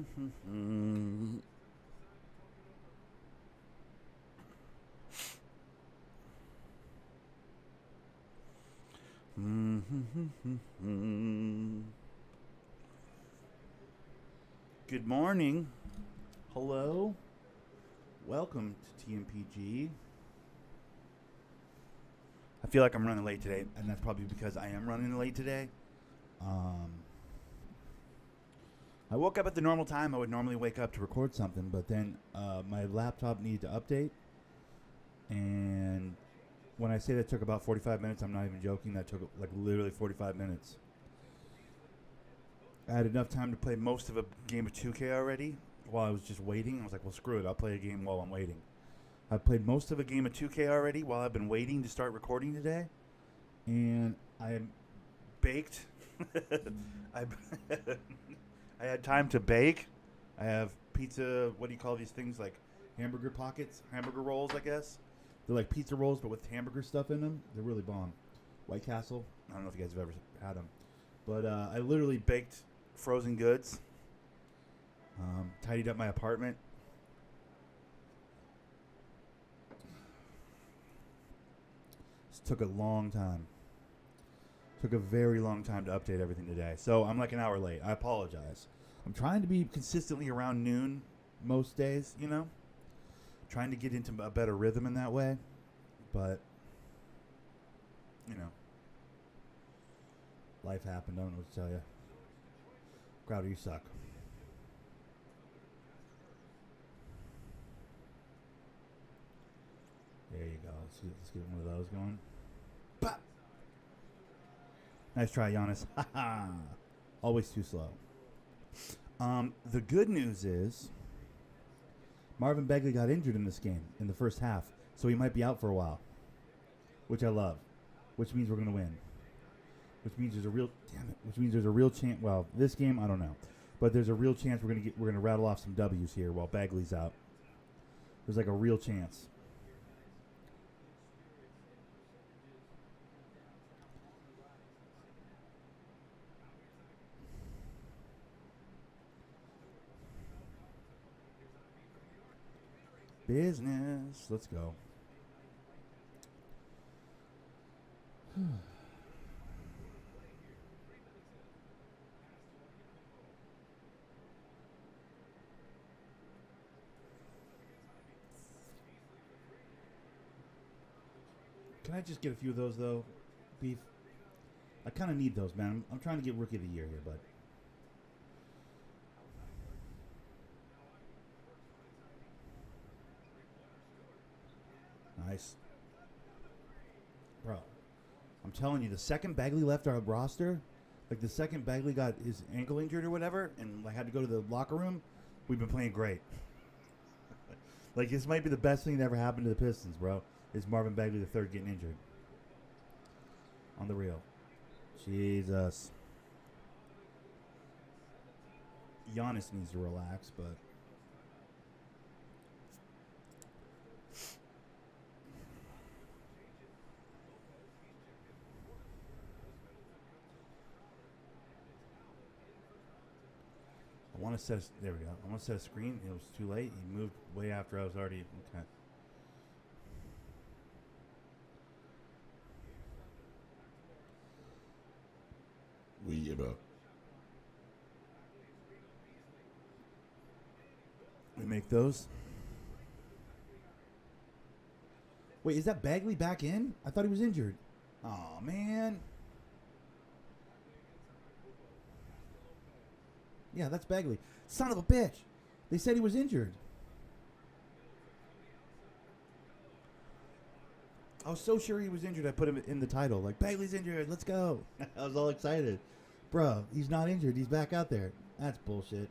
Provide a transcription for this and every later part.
Good morning. Hello. Welcome to TMPG. I feel like I'm running late today, and that's probably because I am running late today. I woke up at the normal time I would normally wake up to record something, but then my laptop needed to update. And when I say that took about 45 minutes, I'm not even joking. That took like literally 45 minutes. I had enough time to play most of a game of 2K already while I was just waiting. I was like, well, screw it. I'll play a game while I'm waiting. I played most of a game of 2K already while I've been waiting to start recording today. And I am baked. I had time to bake. I have pizza, what do you call these things? Like hamburger pockets? Hamburger rolls, I guess. They're like pizza rolls, but with hamburger stuff in them. They're really bomb. White Castle. I don't know if you guys have ever had them. But I literally baked frozen goods. Tidied up my apartment. This took a long time. Took a very long time to update everything today. So I'm like an hour late. I apologize. I'm trying to be consistently around noon most days, you know. Trying to get into a better rhythm in that way. But, you know. Life happened. I don't know what to tell you. Crowder, you suck. There you go. Let's get one of those going. Bah! Nice try, Giannis. Always too slow. The good news is Marvin Bagley got injured in this game in the first half, so he might be out for a while, which I love, which means we're going to win. Which means there's a real chance. Well, this game I don't know, but there's a real chance we're gonna rattle off some W's here while Bagley's out. There's like a real chance. Business. Let's go. Can I just get a few of those, though? Beef? I kind of need those, man. I'm trying to get Rookie of the Year here, but... Nice. Bro, I'm telling you, the second Bagley left our roster, like the second Bagley got his ankle injured or whatever, and like had to go to the locker room, we've been playing great. Like, this might be the best thing that ever happened to the Pistons, bro. Is Marvin Bagley III getting injured. On the real. Jesus. Giannis needs to relax, but... I want to set a... There we go. I want to set a screen. It was too late. He moved way after I was already... Okay. We make those. Wait, is that Bagley back in? I thought he was injured. Oh man. Yeah, that's Bagley. Son of a bitch. They said he was injured. I was so sure he was injured, I put him in the title. Like, Bagley's injured, let's go. I was all excited. Bro, he's not injured. He's back out there. That's bullshit.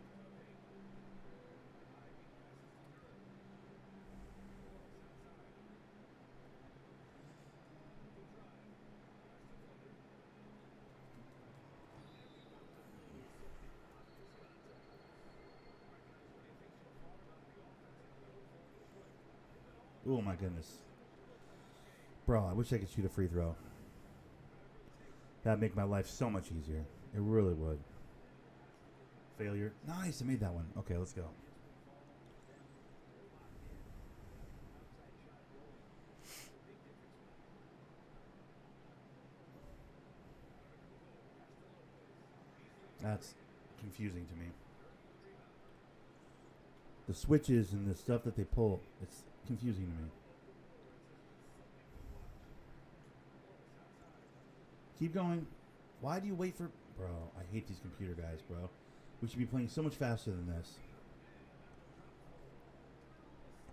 Oh, my goodness. Bro, I wish I could shoot a free throw. That'd make my life so much easier. It really would. Failure. Nice, I made that one. Okay, let's go. That's confusing to me. The switches and the stuff that they pull, it's confusing to me. Keep going. Why do you wait for... Bro, I hate these computer guys, bro. We should be playing so much faster than this.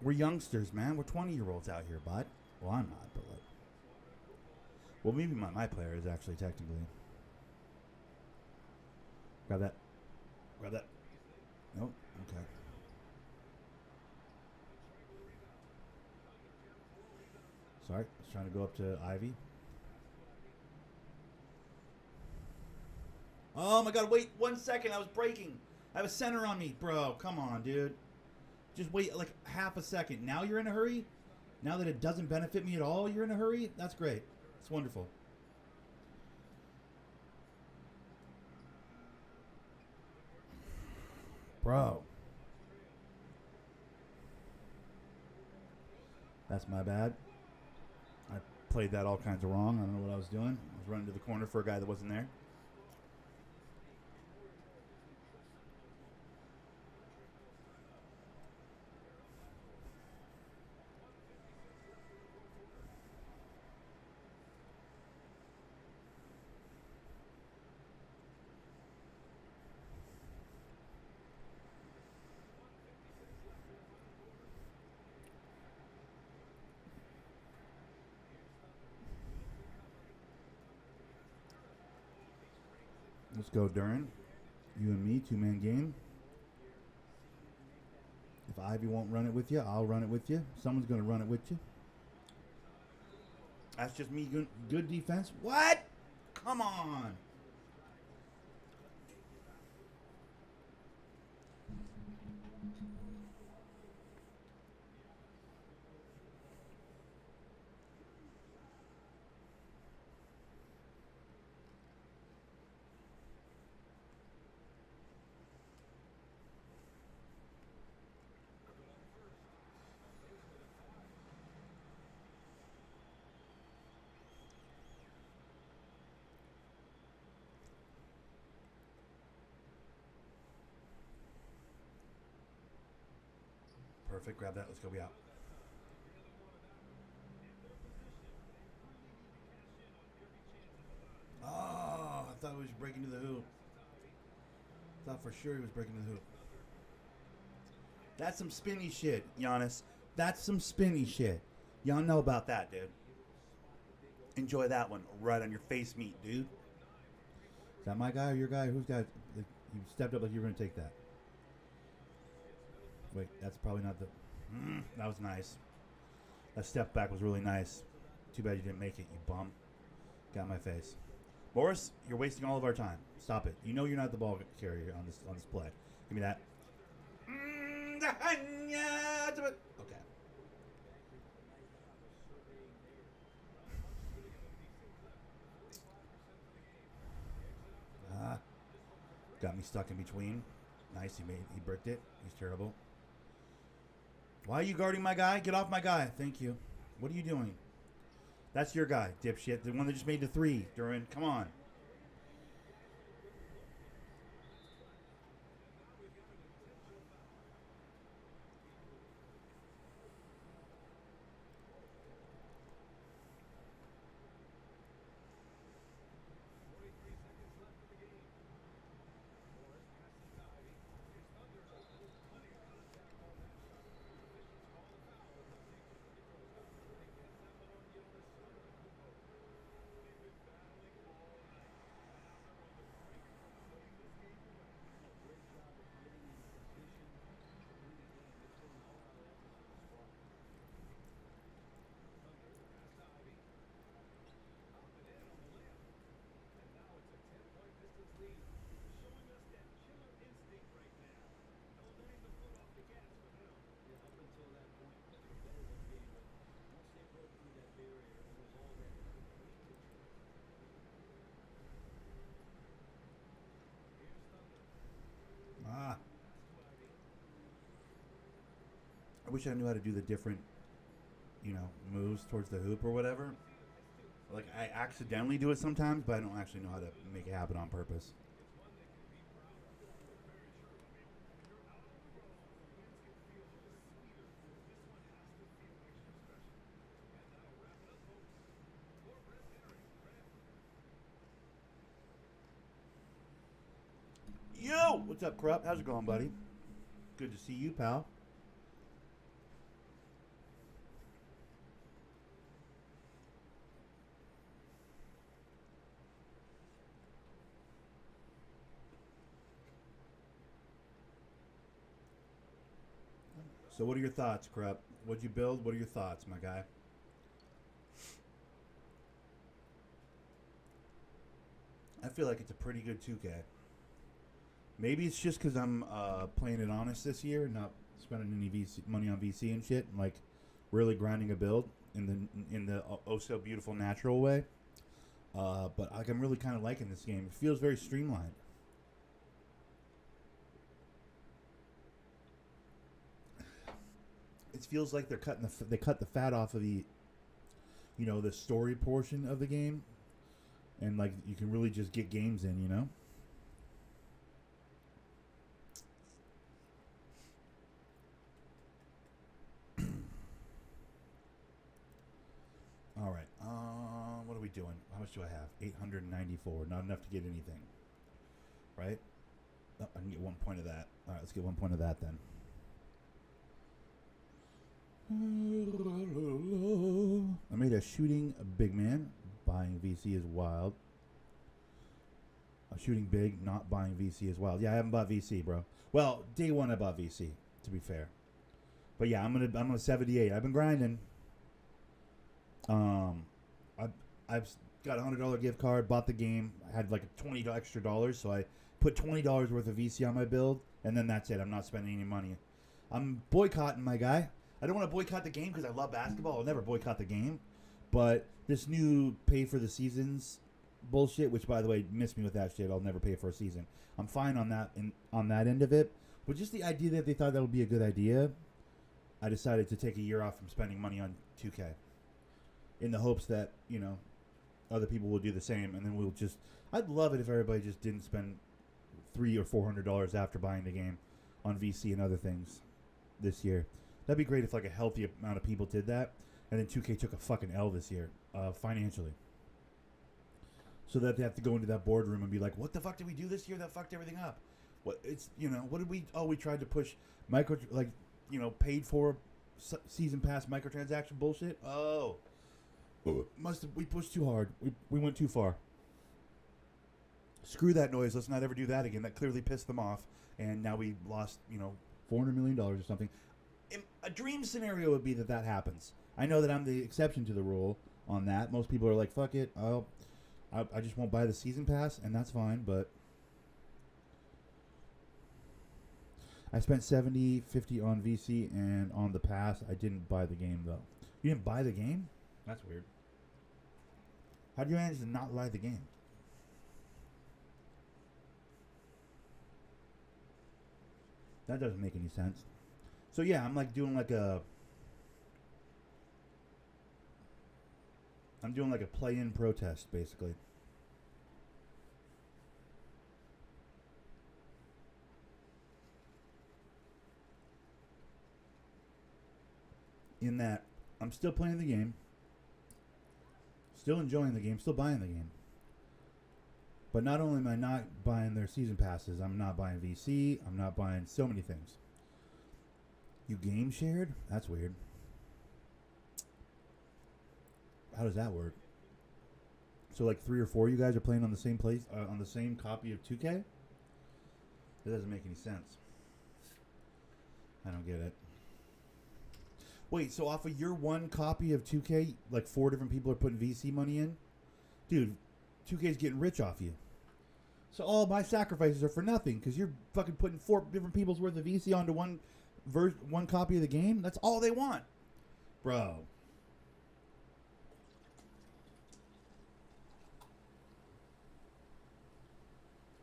We're youngsters, man. We're 20-year-olds out here, bud. Well, I'm not, but like... Well, maybe my player is actually technically. Grab that. Grab that. Nope. Okay. Sorry. I was trying to go up to Ivy. Oh my god, wait 1 second. I was breaking. I have a center on me. Bro, come on, dude. Just wait like half a second. Now you're in a hurry? Now that it doesn't benefit me at all, you're in a hurry? That's great. It's wonderful. Bro. That's my bad. I played that all kinds of wrong. I don't know what I was doing. I was running to the corner for a guy that wasn't there. Let's go, Duran. You and me, two-man game. If Ivy won't run it with you, I'll run it with you. Someone's going to run it with you. That's just me. Good defense. What? Come on. Perfect. Grab that. Let's go. Be out. Oh, I thought he was breaking to the hoop. Thought for sure he was breaking to the hoop. That's some spinny shit, Giannis. That's some spinny shit. Y'all know about that, dude. Enjoy that one right on your face meat, dude. Is that my guy or your guy? Whose guy? You stepped up like you were going to take that. Wait, that's probably not the... that was nice. That step back was really nice. Too bad you didn't make it, you bum. Got in my face. Boris, you're wasting all of our time. Stop it. You know you're not the ball carrier on this play. Give me that. Okay. Got me stuck in between. Nice, he bricked it. He's terrible. Why are you guarding my guy? Get off my guy. Thank you. What are you doing? That's your guy, dipshit. The one that just made the three, Duran. Come on. wish I knew how to do the different, moves towards the hoop or whatever. Like, I accidentally do it sometimes, but I don't actually know how to make it happen on purpose. Yo! What's up, Krupp? How's it going, buddy? Good to see you, pal. So what are your thoughts, Krupp? What'd you build? What are your thoughts, my guy? I feel like it's a pretty good 2K. Maybe it's just because I'm playing it honest this year, not spending any money on VC and shit, and like really grinding a build in the oh so beautiful natural way. But like I'm really kind of liking this game. It feels very streamlined. It feels like they cut the fat off of the story portion of the game, and like you can really just get games in. All right. What are we doing? How much do I have? 894. Not enough to get anything. Right? Oh, I can get 1 point of that. All right, let's get 1 point of that then. I made a shooting big man. Buying VC is wild. I'm shooting big, not buying VC is wild. Yeah, I haven't bought VC, bro. Well, day one I bought VC, to be fair. But yeah, I'm on 78. I've been grinding. I've got a $100 gift card, bought the game. I had like $20 extra, so I put $20 worth of VC on my build, and then that's it. I'm not spending any money. I'm boycotting, my guy. I don't want to boycott the game because I love basketball. I'll never boycott the game. But this new pay for the seasons bullshit, which by the way, miss me with that shit. I'll never pay for a season. I'm fine on that on that end of it. But just the idea that they thought that would be a good idea, I decided to take a year off from spending money on 2K. In the hopes that, other people will do the same, and then I'd love it if everybody just didn't spend $300 or $400 after buying the game on VC and other things this year. That'd be great if like a healthy amount of people did that, and then 2K took a fucking L this year, financially. So that they have to go into that boardroom and be like, what the fuck did we do this year that fucked everything up? What did we tried to push paid for season pass microtransaction bullshit. We pushed too hard. We went too far. Screw that noise. Let's not ever do that again. That clearly pissed them off, and now we lost $400 million or something. A dream scenario would be that happens. I know that I'm the exception to the rule on that. Most people are like, fuck it, I just won't buy the season pass, and that's fine. But I spent $70, $50 on VC, and on the pass, I didn't buy the game though. You didn't buy the game? That's weird. How do you manage to not buy the game? That doesn't make any sense. So yeah, I'm like doing like a play-in protest basically. In that I'm still playing the game, still enjoying the game, still buying the game. But not only am I not buying their season passes, I'm not buying VC, I'm not buying so many things. You game shared? That's weird. How does that work? So like 3 or 4 of you guys are playing on the same place, on the same copy of 2K? That doesn't make any sense. I don't get it. Wait, so off of your one copy of 2K, like 4 different people are putting VC money in? Dude, 2K's getting rich off you. So all my sacrifices are for nothing because you're fucking putting 4 different people's worth of VC onto one copy of the game? That's all they want. Bro.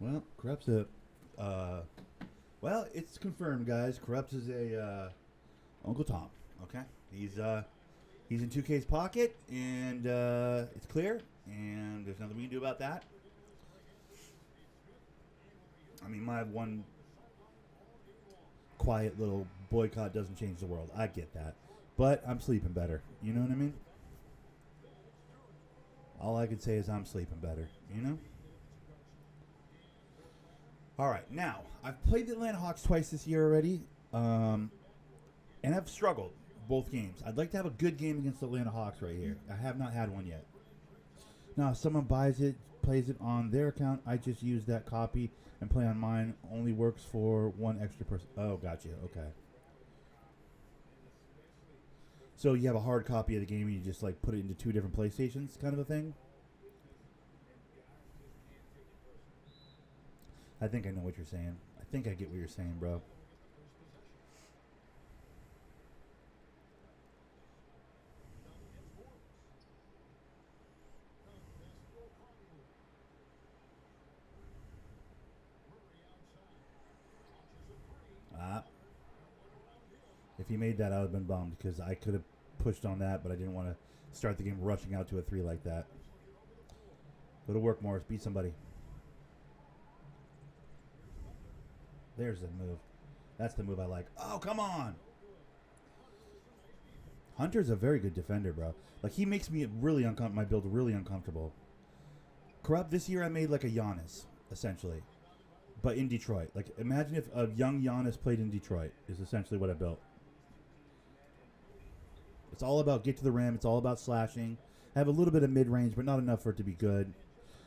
Well, Corrupt's well, it's confirmed, guys. Corrupt is a Uncle Tom. Okay, he's in 2K's pocket, and it's clear, and there's nothing we can do about that. I mean, my one quiet little boycott doesn't change the world. I get that, but I'm sleeping better. You know what I mean? All I can say is I'm sleeping better. You know? All right, now I've played the Atlanta Hawks twice this year already, and I've struggled both games. I'd like to have a good game against the Atlanta Hawks right here. I have not had one yet. Now, if someone buys it, plays it on their account, I just use that copy and play on mine. Only works for one extra person. Oh, gotcha. Okay. So you have a hard copy of the game and you just like put it into two different PlayStations, kind of a thing. I think I know what you're saying. I think I get what you're saying, bro. Ah, if he made that, I would have been bummed because I could have pushed on that, but I didn't want to start the game rushing out to a 3 like that. Go to work, Morris. Beat somebody. There's the move. That's the move I like. Oh, come on. Hunter's a very good defender, bro. Like, he makes me really my build really uncomfortable. Corrupt, this year I made like a Giannis, essentially. But in Detroit. Like, imagine if a young Giannis played in Detroit, is essentially what I built. It's all about get to the rim. It's all about slashing. I have a little bit of mid-range, but not enough for it to be good.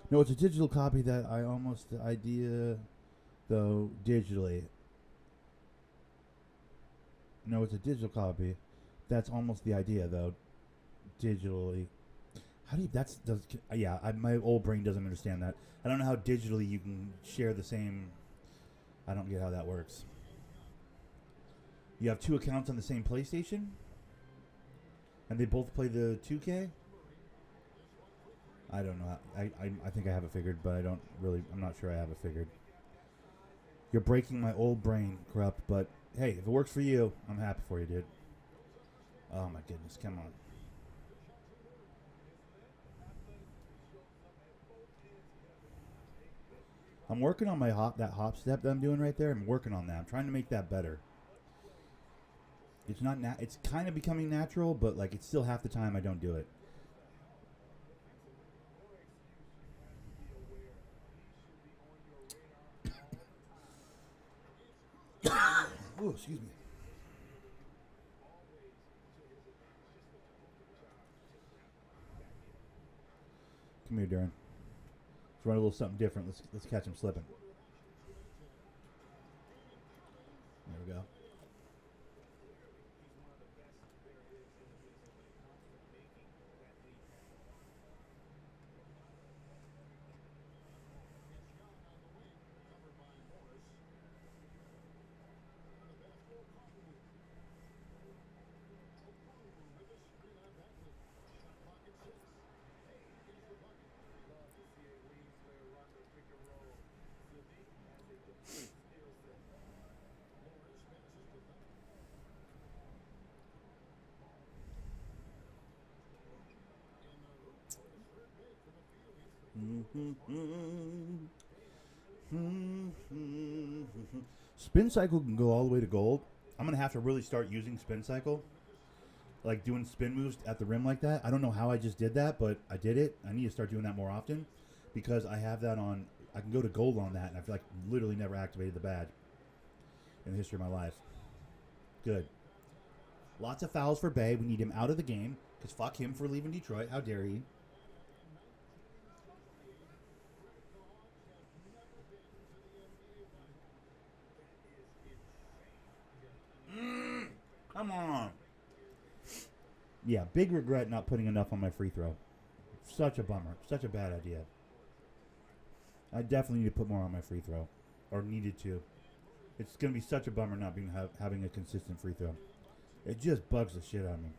No, it's a digital copy that I almost, the idea, though, digitally. No, it's a digital copy. That's almost the idea, though, digitally. How do you, yeah, my old brain doesn't understand that. I don't know how digitally you can share the same, I don't get how that works. You have two accounts on the same PlayStation? And they both play the 2K? I don't know. I think I have it figured, but I'm not sure I have it figured. You're breaking my old brain, Corrupt, but hey, if it works for you, I'm happy for you, dude. Oh my goodness, come on. I'm working on that hop step that I'm doing right there. I'm working on that. I'm trying to make that better. It's not it's kind of becoming natural, but like it's still half the time I don't do it. Ooh, excuse me. Come here, Darren. Let's run a little something different. Let's catch him slipping. There we go. Spin cycle can go all the way to gold. I'm gonna have to really start using spin cycle, like doing spin moves at the rim like that. I don't know how I just did that, but I did it. I need to start doing that more often because I have that on. I can go to gold on that, and I feel like literally never activated the badge in the history of my life. Good. Lots of fouls for Bay. We need him out of the game because fuck him for leaving Detroit. How dare he? Come on. Yeah, big regret not putting enough on my free throw. Such a bummer. Such a bad idea. I definitely need to put more on my free throw. Or needed to. It's going to be such a bummer not being having a consistent free throw. It just bugs the shit out of me.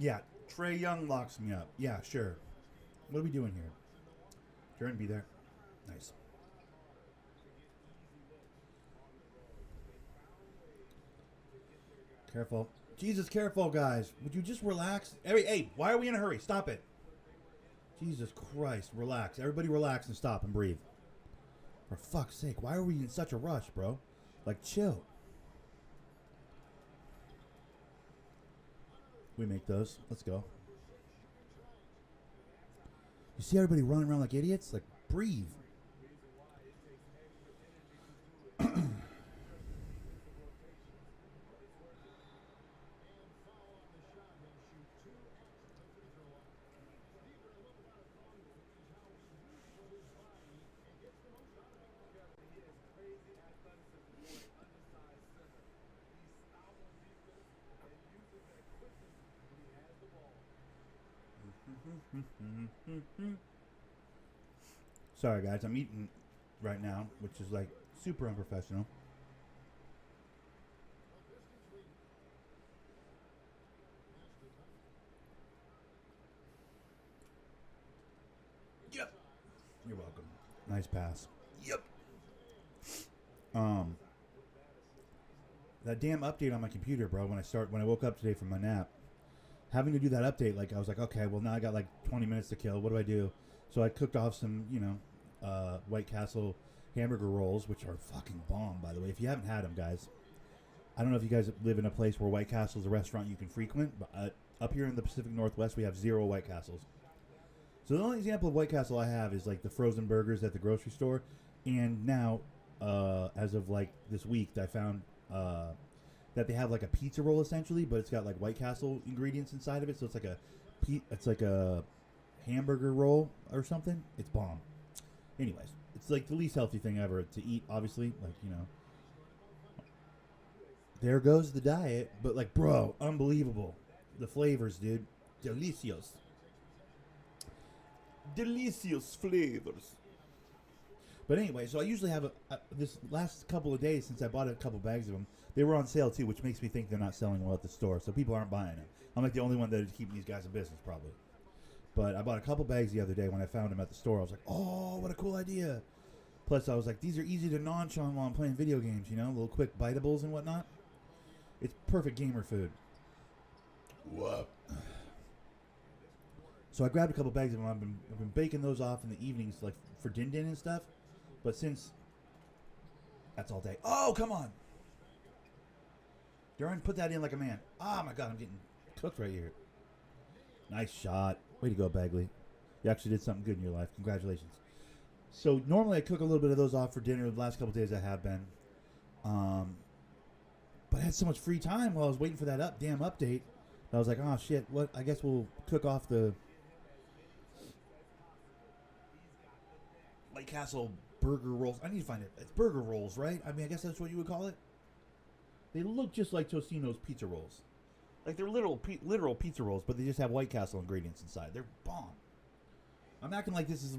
Yeah, Trae Young locks me up. Yeah, sure. What are we doing here? Jordan, be there. Nice. Careful. Jesus, careful, guys. Would you just relax? Hey, why are we in a hurry? Stop it. Jesus Christ, relax. Everybody relax and stop and breathe. For fuck's sake, why are we in such a rush, bro? Like, chill. We make those. Let's go. You see everybody running around like idiots? Like, breathe. Sorry, guys. I'm eating right now, which is like super unprofessional. Yep. You're welcome. Nice pass. Yep. That damn update on my computer, bro. When I woke up today from my nap, having to do that update, like I was like, okay, well now I got like 20 minutes to kill. What do I do? So I cooked off some, White Castle hamburger rolls, which are fucking bomb, by the way. If you haven't had them, guys, I don't know if you guys live in a place where White Castle is a restaurant you can frequent, but up here in the Pacific Northwest, we have 0 White Castles. So the only example of White Castle I have is like the frozen burgers at the grocery store, and now, as of like this week, I found that they have like a pizza roll essentially, but it's got like White Castle ingredients inside of it, so it's like a hamburger roll or something. It's bomb. Anyways, it's like the least healthy thing ever to eat, obviously. Like, there goes the diet, but like, bro, unbelievable. The flavors, dude. Delicious. Delicious flavors. But anyway, so I usually have this last couple of days since I bought a couple bags of them, they were on sale too, which makes me think they're not selling well at the store, so people aren't buying them. I'm like the only one that is keeping these guys in business, probably. But I bought a couple bags the other day when I found them at the store. I was like, oh, what a cool idea. Plus, I was like, these are easy to munch on while I'm playing video games, little quick biteables and whatnot. It's perfect gamer food. Whoa. So I grabbed a couple bags of them. I've been baking those off in the evenings, like for din din and stuff. But since that's all day. Oh, come on. Darren, put that in like a man. Oh, my God, I'm getting cooked right here. Nice shot. Way to go, Bagley. You actually did something good in your life. Congratulations. So normally I cook a little bit of those off for dinner. The last couple of days I have been. But I had so much free time while I was waiting for that damn update. I was like, oh, shit. What? I guess we'll cook off the White Castle burger rolls. I need to find it. It's burger rolls, right? I mean, I guess that's what you would call it. They look just like Tostino's pizza rolls. Like they're literal pizza rolls, but they just have White Castle ingredients inside. They're bomb. I'm acting like this is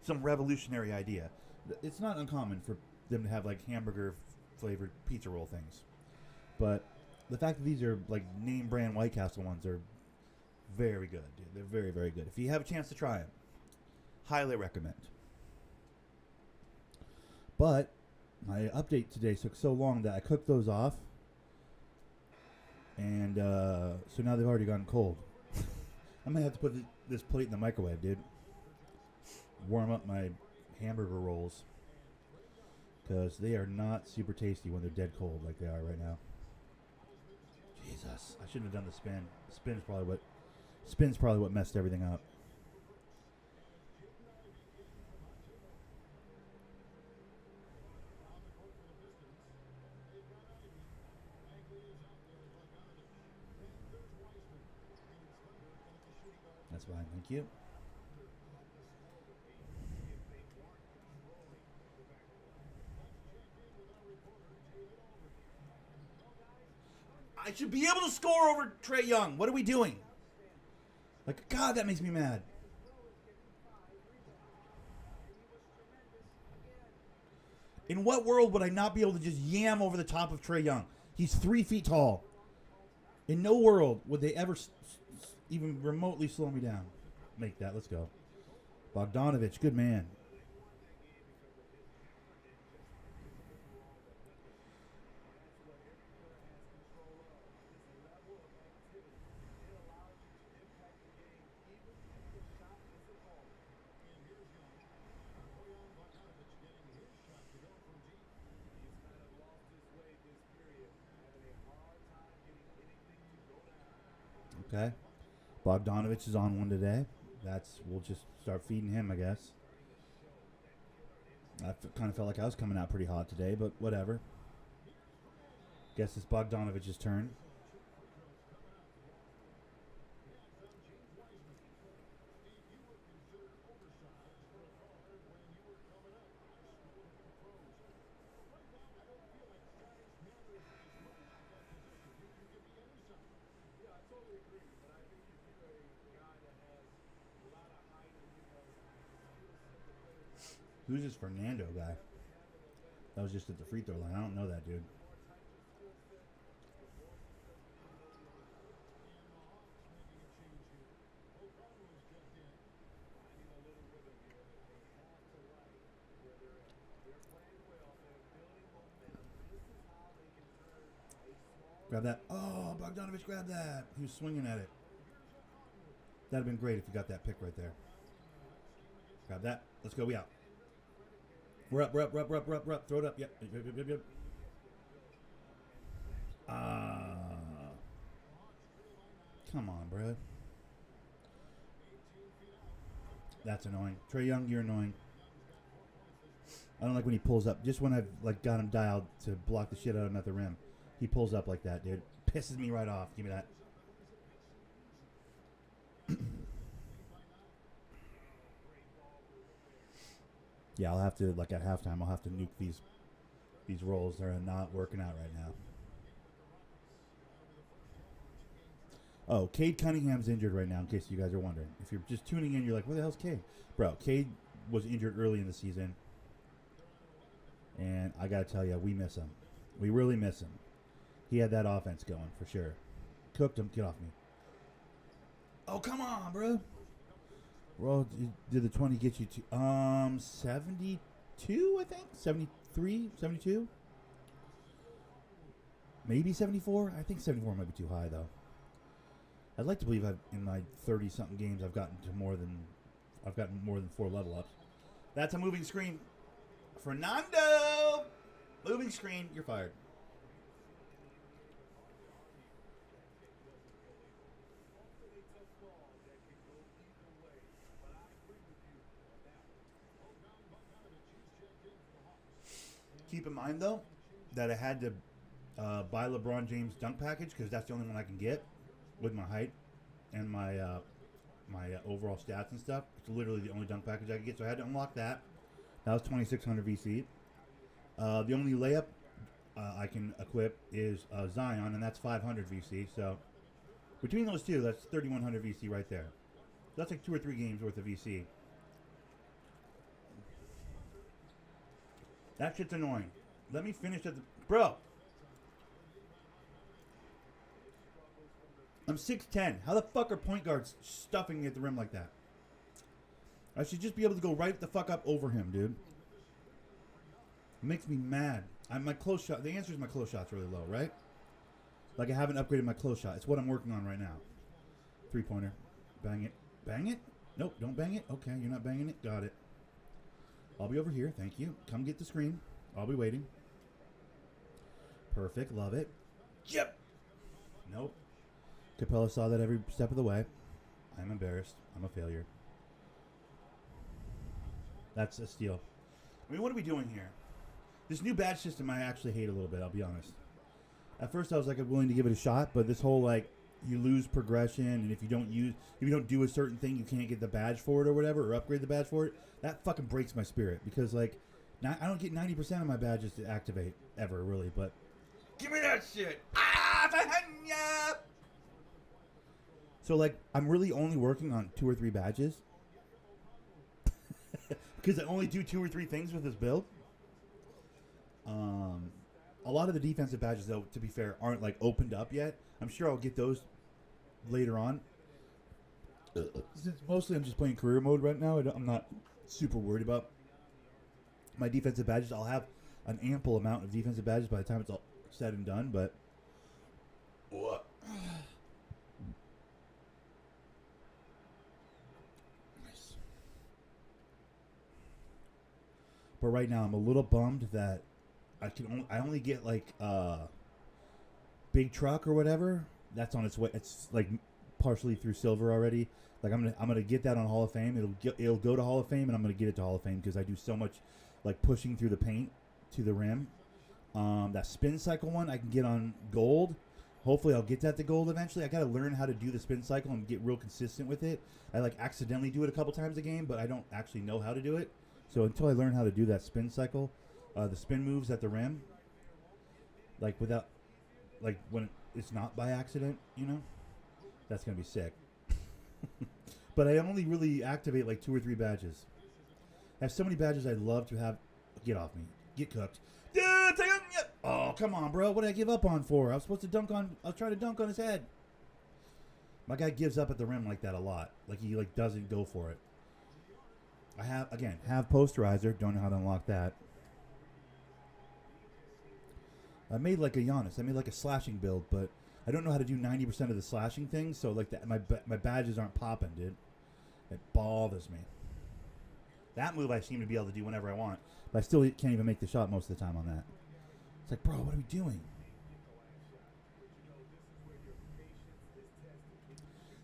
some revolutionary idea. It's not uncommon for them to have like hamburger flavored pizza roll things. But the fact that these are like name brand White Castle ones are very good, dude. They're very, very good. If you have a chance to try them, highly recommend. But my update today took so long that I cooked those off. And so now they've already gotten cold. I'm going to have to put this plate in the microwave, dude. Warm up my hamburger rolls. Because they are not super tasty when they're dead cold like they are right now. Jesus. I shouldn't have done the spin. The spin's probably what messed everything up. That's fine, thank you. I should be able to score over Trae Young. What are we doing? Like, God, that makes me mad. In what world would I not be able to just yam over the top of Trae Young? He's 3 feet tall. In no world would they ever even remotely slow me down. Make that. Let's go. Bogdanovich, good man. Okay. Bogdanovich is on one today. We'll just start feeding him, I guess. I kind of felt like I was coming out pretty hot today, but whatever. Guess it's Bogdanovich's turn. Who's this Fernando guy? That was just at the free throw line. I don't know that dude. Grab that. Oh, Bogdanovich grabbed that. He was swinging at it. That'd have been great if you got that pick right there. Grab that. Let's go. We out. We're up. Throw it up. Yep. Come on, bro. That's annoying. Trae Young, you're annoying. I don't like when he pulls up. Just when I've got him dialed to block the shit out of him at the rim, he pulls up like that, dude. Pisses me right off. Give me that. Yeah, I'll have to, at halftime, I'll have to nuke these rolls. They're not working out right now. Oh, Cade Cunningham's injured right now, in case you guys are wondering. If you're just tuning in, you're like, where the hell's Cade? Bro, Cade was injured early in the season. And I got to tell you, we miss him. We really miss him. He had that offense going, for sure. Cooked him. Get off me. Oh, come on, bro. Well, did the 20 get you to 72, I think? 73, 72? Maybe 74? I think 74 might be too high, though. I'd like to believe in my 30-something games I've gotten more than 4 level ups. That's a moving screen. Fernando! Moving screen. You're fired. Keep in mind, though, that I had to buy LeBron James dunk package because that's the only one I can get with my height and my overall stats and stuff. It's literally the only dunk package I could get, so I had to unlock that. That was 2,600 VC. The only layup I can equip is Zion, and that's 500 VC. So between those two, that's 3,100 VC right there. That's like 2 or 3 games worth of VC. That shit's annoying. Let me finish at the... Bro! I'm 6'10". How the fuck are point guards stuffing me at the rim like that? I should just be able to go right the fuck up over him, dude. It makes me mad. My close shot... The answer is my close shot's really low, right? I haven't upgraded my close shot. It's what I'm working on right now. 3-pointer. Bang it. Bang it? Nope, don't bang it. Okay, you're not banging it. Got it. I'll be over here. Thank you. Come get the screen. I'll be waiting. Perfect. Love it. Yep. Nope. Capella saw that every step of the way. I'm embarrassed. I'm a failure. That's a steal. I mean, what are we doing here? This new badge system I actually hate a little bit, I'll be honest. At first I was willing to give it a shot, but this whole you lose progression, and if you don't do a certain thing, you can't get the badge for it or whatever, or upgrade the badge for it. That fucking breaks my spirit because I don't get 90% of my badges to activate ever, really. But give me that shit. So I'm really only working on 2 or 3 badges because I only do 2 or 3 things with this build. A lot of the defensive badges, though, to be fair, aren't opened up yet. I'm sure I'll get those later on. Since mostly I'm just playing career mode right now, I'm not super worried about my defensive badges. I'll have an ample amount of defensive badges by the time it's all said and done, but nice. But right now I'm a little bummed that I only get like big truck or whatever. That's on its way. It's like partially through silver already. Like I'm gonna get that on Hall of Fame. It'll go to Hall of Fame, and I'm gonna get it to Hall of Fame because I do so much like pushing through the paint to the rim. That spin cycle one I can get on gold. Hopefully I'll get that to gold eventually. I gotta learn how to do the spin cycle and get real consistent with it. I like accidentally do it a couple times a game, but I don't actually know how to do it. So until I learn how to do that spin cycle, the spin moves at the rim, like without, like when it's not by accident, that's gonna be sick. But I only really activate like 2 or 3 badges. I have so many badges I'd love to have. Get off me. Get cooked. Oh, come on, bro. What did I give up on for? I was supposed to dunk on. I was trying to dunk on his head. My guy gives up at the rim like that a lot. Like he doesn't go for it. I have posterizer. Don't know how to unlock that. I made like a Giannis. I made like a slashing build, but I don't know how to do 90% of the slashing things. So like my badges aren't popping, dude. It bothers me. That move I seem to be able to do whenever I want, but I still can't even make the shot most of the time on that. It's like, bro, what are we doing?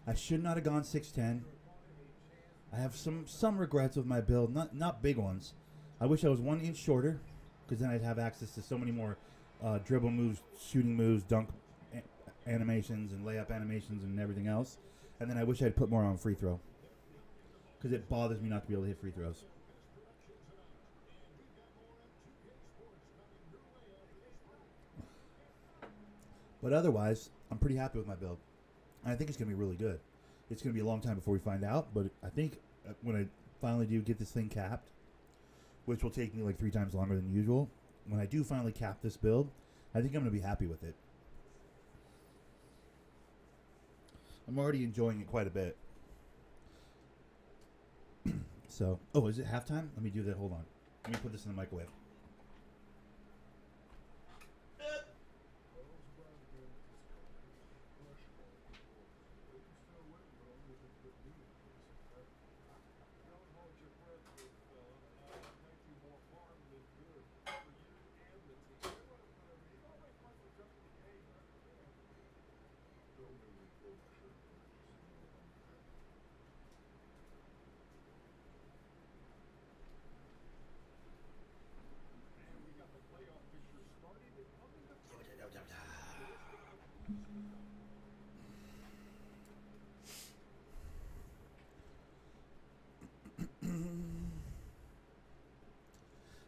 I should not have gone 6'10". I have some regrets with my build, not big ones. I wish I was 1 inch shorter, because then I'd have access to so many more dribble moves, shooting moves, dunk animations, and layup animations, and everything else. And then I wish I'd put more on free throw, because it bothers me not to be able to hit free throws. But otherwise, I'm pretty happy with my build. And I think it's going to be really good. It's going to be a long time before we find out, but I think when I finally do get this thing capped, which will take me like 3 times longer than usual, when I do finally cap this build, I think I'm going to be happy with it. I'm already enjoying it quite a bit. So, is it halftime? Let me do that. Hold on. Let me put this in the microwave.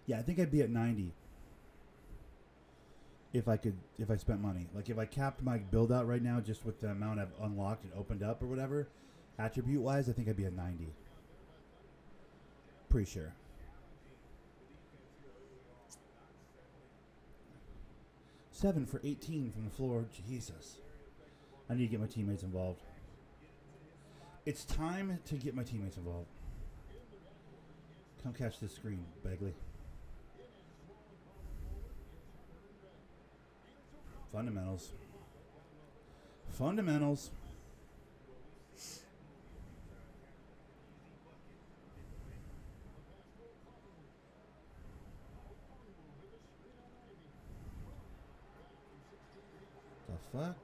Yeah, I think I'd be at 90 if I spent money. Like if I capped my build out right now just with the amount I've unlocked and opened up or whatever, attribute wise, I think I'd be at 90. Pretty sure. Seven for 18 from the floor. Jesus. I need to get my teammates involved. It's time to get my teammates involved. Come catch this screen, Bagley. Fundamentals. Fundamentals. The fuck?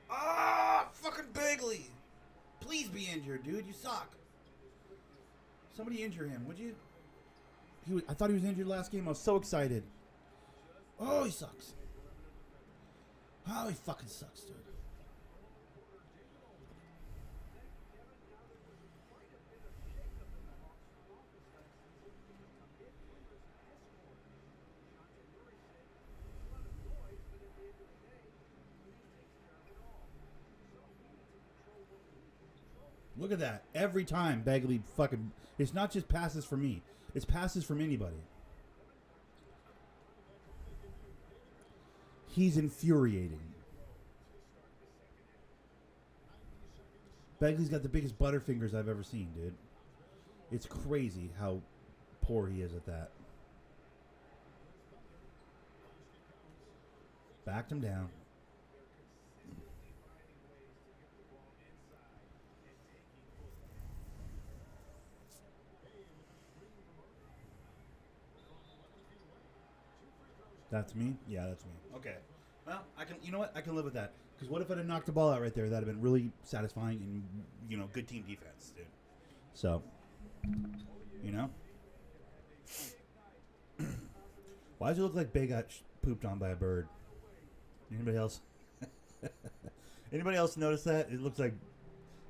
Ah, fucking Bagley. Please be injured, dude. You suck. Somebody injure him, would you? I thought he was injured last game. I was so excited. Oh, he sucks. Oh, he fucking sucks, dude. Look at that. Every time Bagley fucking... It's not just passes from me. It's passes from anybody. He's infuriating. Bagley's got the biggest butterfingers I've ever seen, dude. It's crazy how poor he is at that. Backed him down. That's me? Yeah, that's me. Okay. Well, I can. You know what? I can live with that. Because what if I'd have knocked the ball out right there? That'd have been really satisfying and, you know, good team defense, dude. So, you know? Why does it look like Bay got pooped on by a bird? Anybody else? Anybody else notice that? It looks like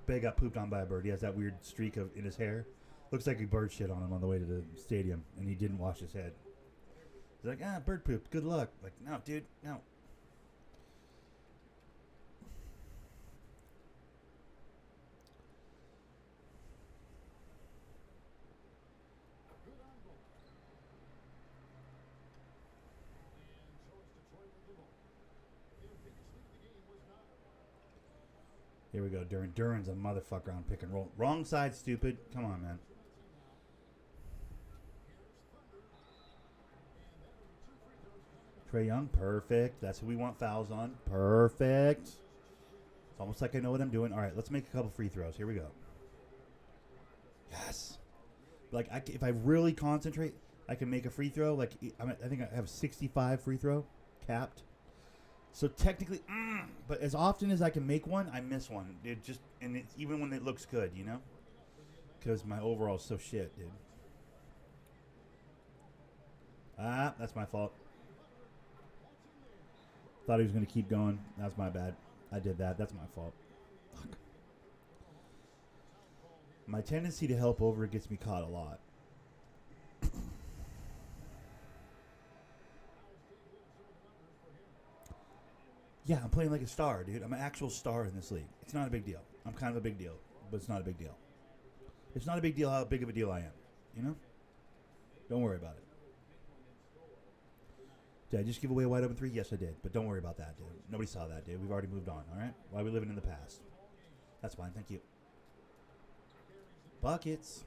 Bay got pooped on by a bird. He has that weird streak in his hair. Looks like a bird shit on him on the way to the stadium, and he didn't wash his head. He's like, bird pooped. Good luck. Like, no, dude, no. Here we go. Duran's a motherfucker on pick and roll. Wrong side, stupid. Come on, man. Trae Young, perfect. That's who we want fouls on. Perfect. It's almost like I know what I'm doing. All right, let's make a couple free throws. Here we go. Yes. Like, if I really concentrate, I can make a free throw. Like, I think I have 65 free throw capped. So technically, but as often as I can make one, I miss one. And it's even when it looks good, you know? Because my overall is so shit, dude. That's my fault. Thought he was going to keep going. That's my bad. I did that. That's my fault. Fuck. My tendency to help over gets me caught a lot. Yeah, I'm playing like a star, dude. I'm an actual star in this league. It's not a big deal. I'm kind of a big deal, but it's not a big deal. It's not a big deal how big of a deal I am, you know? Don't worry about it. Did I just give away a wide open three? Yes, I did. But don't worry about that, dude. Nobody saw that, dude. We've already moved on, all right? Why are we living in the past? That's fine. Thank you. Buckets.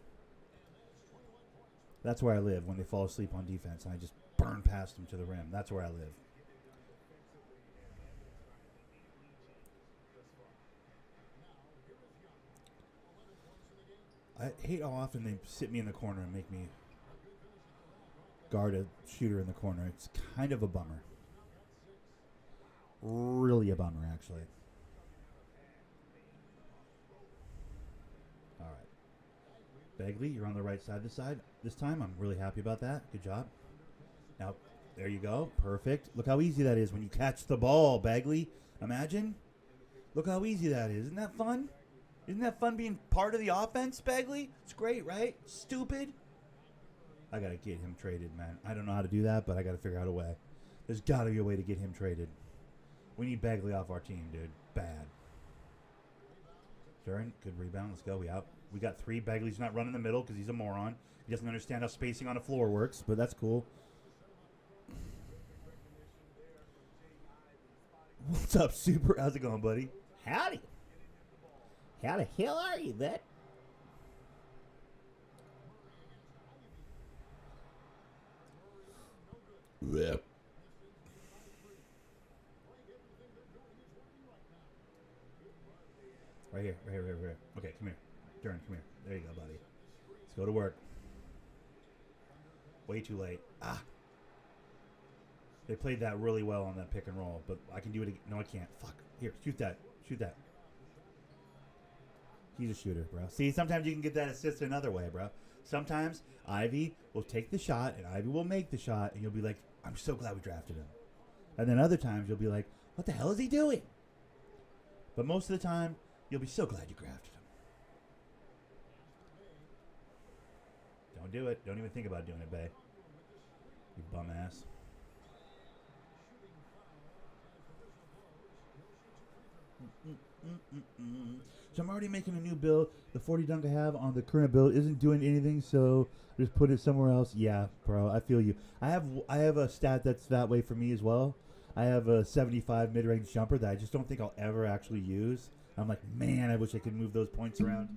That's where I live when they fall asleep on defense, and I just burn past them to the rim. That's where I live. I hate how often they sit me in the corner and make me guard a shooter in the corner. It's kind of a bummer. Really a bummer, actually. All right. Bagley, you're on the right side of the side this time. I'm really happy about that. Good job. Now, there you go. Perfect. Look how easy that is when you catch the ball, Bagley. Imagine. Look how easy that is. Isn't that fun? Isn't that fun being part of the offense, Bagley? It's great, right? Stupid. I got to get him traded, man. I don't know how to do that, but I got to figure out a way. There's got to be a way to get him traded. We need Bagley off our team, dude. Bad. Duran, good rebound. Let's go. We got three. Bagley's not running the middle because he's a moron. He doesn't understand how spacing on the floor works, but that's cool. What's up, Super? How's it going, buddy? Howdy. How the hell are you, bud? Yep. Right here. Okay, come here. Duran, come here. There you go, buddy. Let's go to work. Way too late. They played that really well on that pick and roll, but I can do it again. No, I can't. Fuck. Here, shoot that. He's a shooter, bro. See, sometimes you can get that assist another way, bro. Sometimes Ivy will take the shot, and Ivy will make the shot, and you'll be like, I'm so glad we drafted him. And then other times you'll be like, what the hell is he doing? But most of the time, you'll be so glad you drafted him. Don't do it. Don't even think about doing it, babe. You bum ass. So I'm already making a new build. The 40 dunk I have on the current build isn't doing anything, so just put it somewhere else. Yeah, bro, I feel you. I have a stat that's that way for me as well. I have a 75 mid-range jumper that I just don't think I'll ever actually use. I'm like, man, I wish I could move those points around.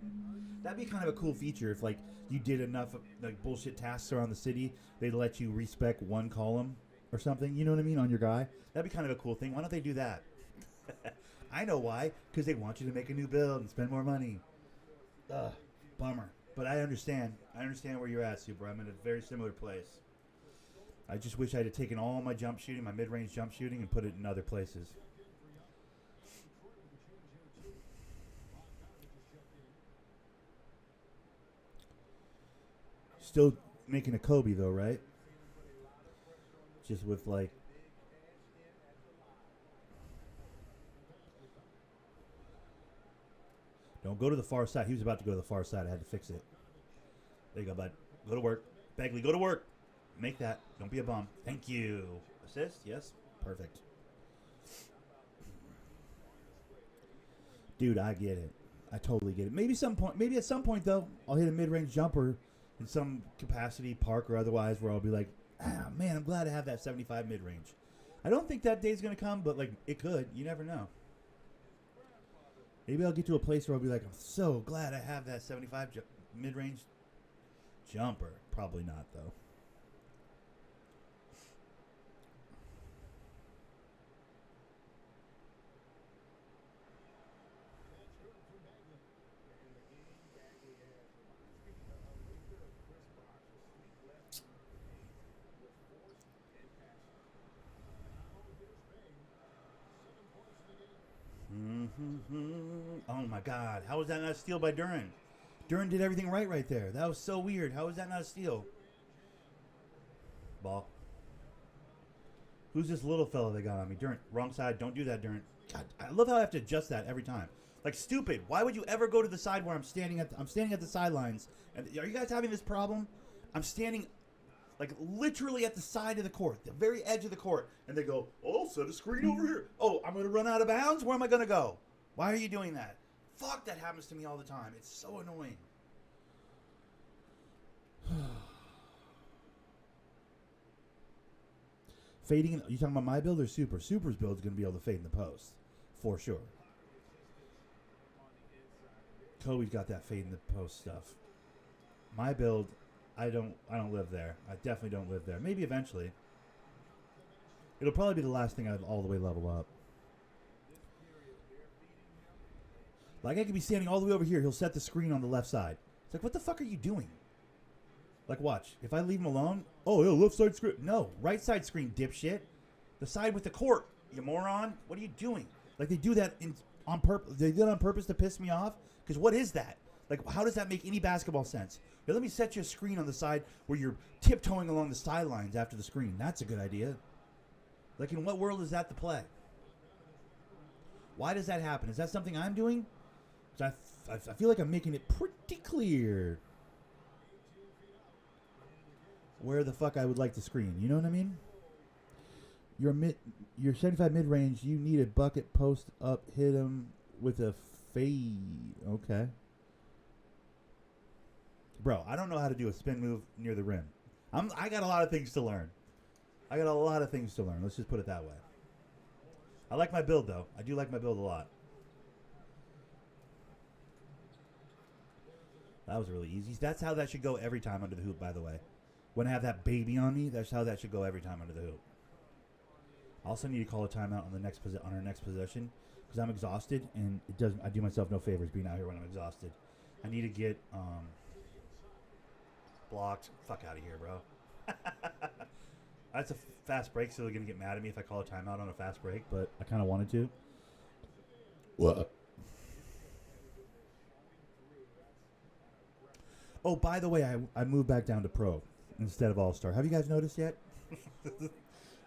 That'd be kind of a cool feature if, like, you did enough like bullshit tasks around the city, they'd let you respec one column or something. You know what I mean, on your guy. That'd be kind of a cool thing. Why don't they do that? I know why. Because they want you to make a new build and spend more money. Ugh, bummer. But I understand. I understand where you're at, Super. I'm in a very similar place. I just wish I had taken all my jump shooting, my mid-range jump shooting, and put it in other places. Still making a Kobe, though, right? Just with, like... Don't go to the far side. He was about to go to the far side. I had to fix it. There you go, bud. Go to work. Bagley, go to work. Make that. Don't be a bum. Thank you. Assist? Yes. Perfect. Dude, I get it. I totally get it. Maybe at some point though, I'll hit a mid-range jumper in some capacity, park or otherwise, where I'll be like, man, I'm glad I have that 75 mid-range. I don't think that day's gonna come, but like it could. You never know. Maybe I'll get to a place where I'll be like, I'm so glad I have that 75 mid-range jumper. Probably not though. Oh my God. How was that not a steal by Duran? Duran did everything right there. That was so weird. How was that not a steal? Ball. Who's this little fella they got on me? Duran. Wrong side. Don't do that, Duran. God, I love how I have to adjust that every time. Like, stupid. Why would you ever go to the side where I'm standing at the sidelines? And are you guys having this problem? I'm standing like literally at the side of the court, the very edge of the court, and they go, oh, set a screen over here. Oh, I'm going to run out of bounds? Where am I going to go? Why are you doing that? Fuck, that happens to me all the time. It's so annoying. Fading, you talking about my build or Super? Super's build is going to be able to fade in the post, for sure. Kobe's got that fade in the post stuff. My build, I don't live there. I definitely don't live there. Maybe eventually. It'll probably be the last thing I'd all the way level up. Like, I could be standing all the way over here. He'll set the screen on the left side. It's like, what the fuck are you doing? Like, watch. If I leave him alone, oh, yeah, left side screen. No, right side screen, dipshit. The side with the court, you moron. What are you doing? Like, they do that on purpose. They do it on purpose to piss me off. Because what is that? Like, how does that make any basketball sense? Here, let me set you a screen on the side where you're tiptoeing along the sidelines after the screen. That's a good idea. Like, in what world is that the play? Why does that happen? Is that something I'm doing? I feel like I'm making it pretty clear where the fuck I would like to screen. You know what I mean? Your 75 mid-range, you need a bucket post up, hit him with a fade. Okay. Bro, I don't know how to do a spin move near the rim. I got a lot of things to learn. Let's just put it that way. I like my build, though. I do like my build a lot. That was really easy. That's how that should go every time under the hoop, by the way. When I have that baby on me, that's how that should go every time under the hoop. I also need to call a timeout on our next possession because I'm exhausted, and I do myself no favors being out here when I'm exhausted. I need to get blocked. Fuck out of here, bro. That's a fast break, so they're going to get mad at me if I call a timeout on a fast break, but I kind of wanted to. What? Oh, by the way, I moved back down to Pro instead of All-Star. Have you guys noticed yet?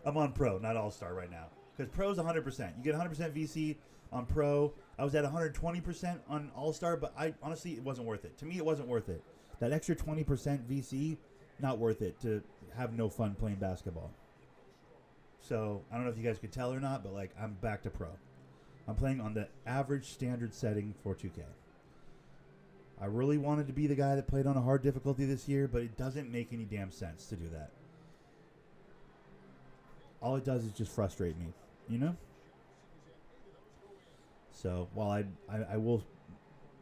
I'm on Pro, not All-Star right now. Because Pro's 100%. You get 100% VC on Pro. I was at 120% on All-Star, but honestly, it wasn't worth it. To me, it wasn't worth it. That extra 20% VC, not worth it to have no fun playing basketball. So, I don't know if you guys could tell or not, but like I'm back to Pro. I'm playing on the average standard setting for 2K. I really wanted to be the guy that played on a hard difficulty this year, but it doesn't make any damn sense to do that. All it does is just frustrate me. you know? So while I will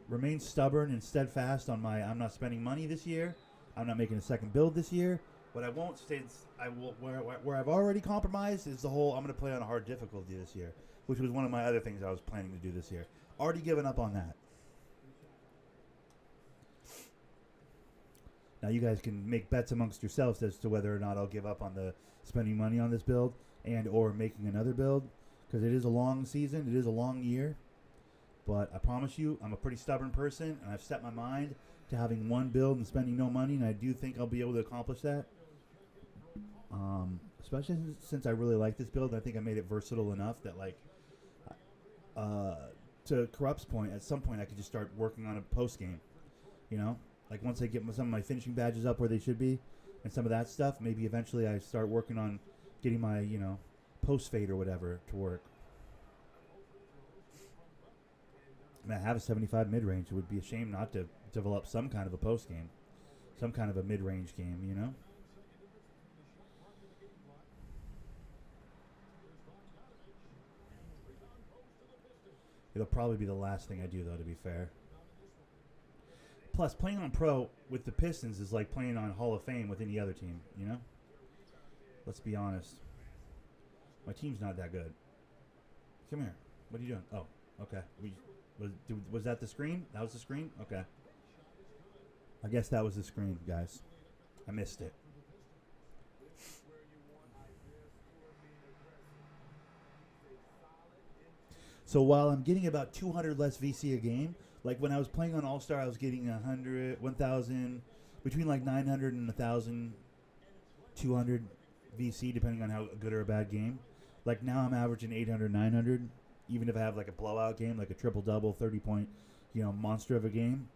remain stubborn and steadfast on my I'm not spending money this year, I'm not making a second build this year. What I won't say I will where I've already compromised is the whole I'm going to play on a hard difficulty this year, which was one of my other things I was planning to do this year. Already given up on that. Now you guys can make bets amongst yourselves as to whether or not I'll give up on the spending money on this build and or making another build, because it is a long season, it is a long year. But I promise you, I'm a pretty stubborn person, and I've set my mind to having one build and spending no money, and I do think I'll be able to accomplish that. Especially since I really like this build, I think I made it versatile enough that, like, to Corrupt's point, at some point I could just start working on a post game. You know, like once I get some of my finishing badges up where they should be, and some of that stuff, maybe eventually I start working on getting my, you know, post fade or whatever to work. I mean, I have a 75 mid range. It would be a shame not to develop some kind of a post game, some kind of a mid range game, you know. It'll probably be the last thing I do, though, to be fair. Plus, playing on pro with the Pistons is like playing on Hall of Fame with any other team, you know? Let's be honest. My team's not that good. Come here. What are you doing? Oh, okay. Was that the screen? That was the screen? Okay. I guess that was the screen, guys. I missed it. So while I'm getting about 200 less VC a game, like when I was playing on All-Star, I was getting 100, 1,000, between like 900 and 1,200 VC, depending on how good or a bad game. Like now I'm averaging 800, 900, even if I have like a blowout game, like a triple-double, 30-point, you know, monster of a game,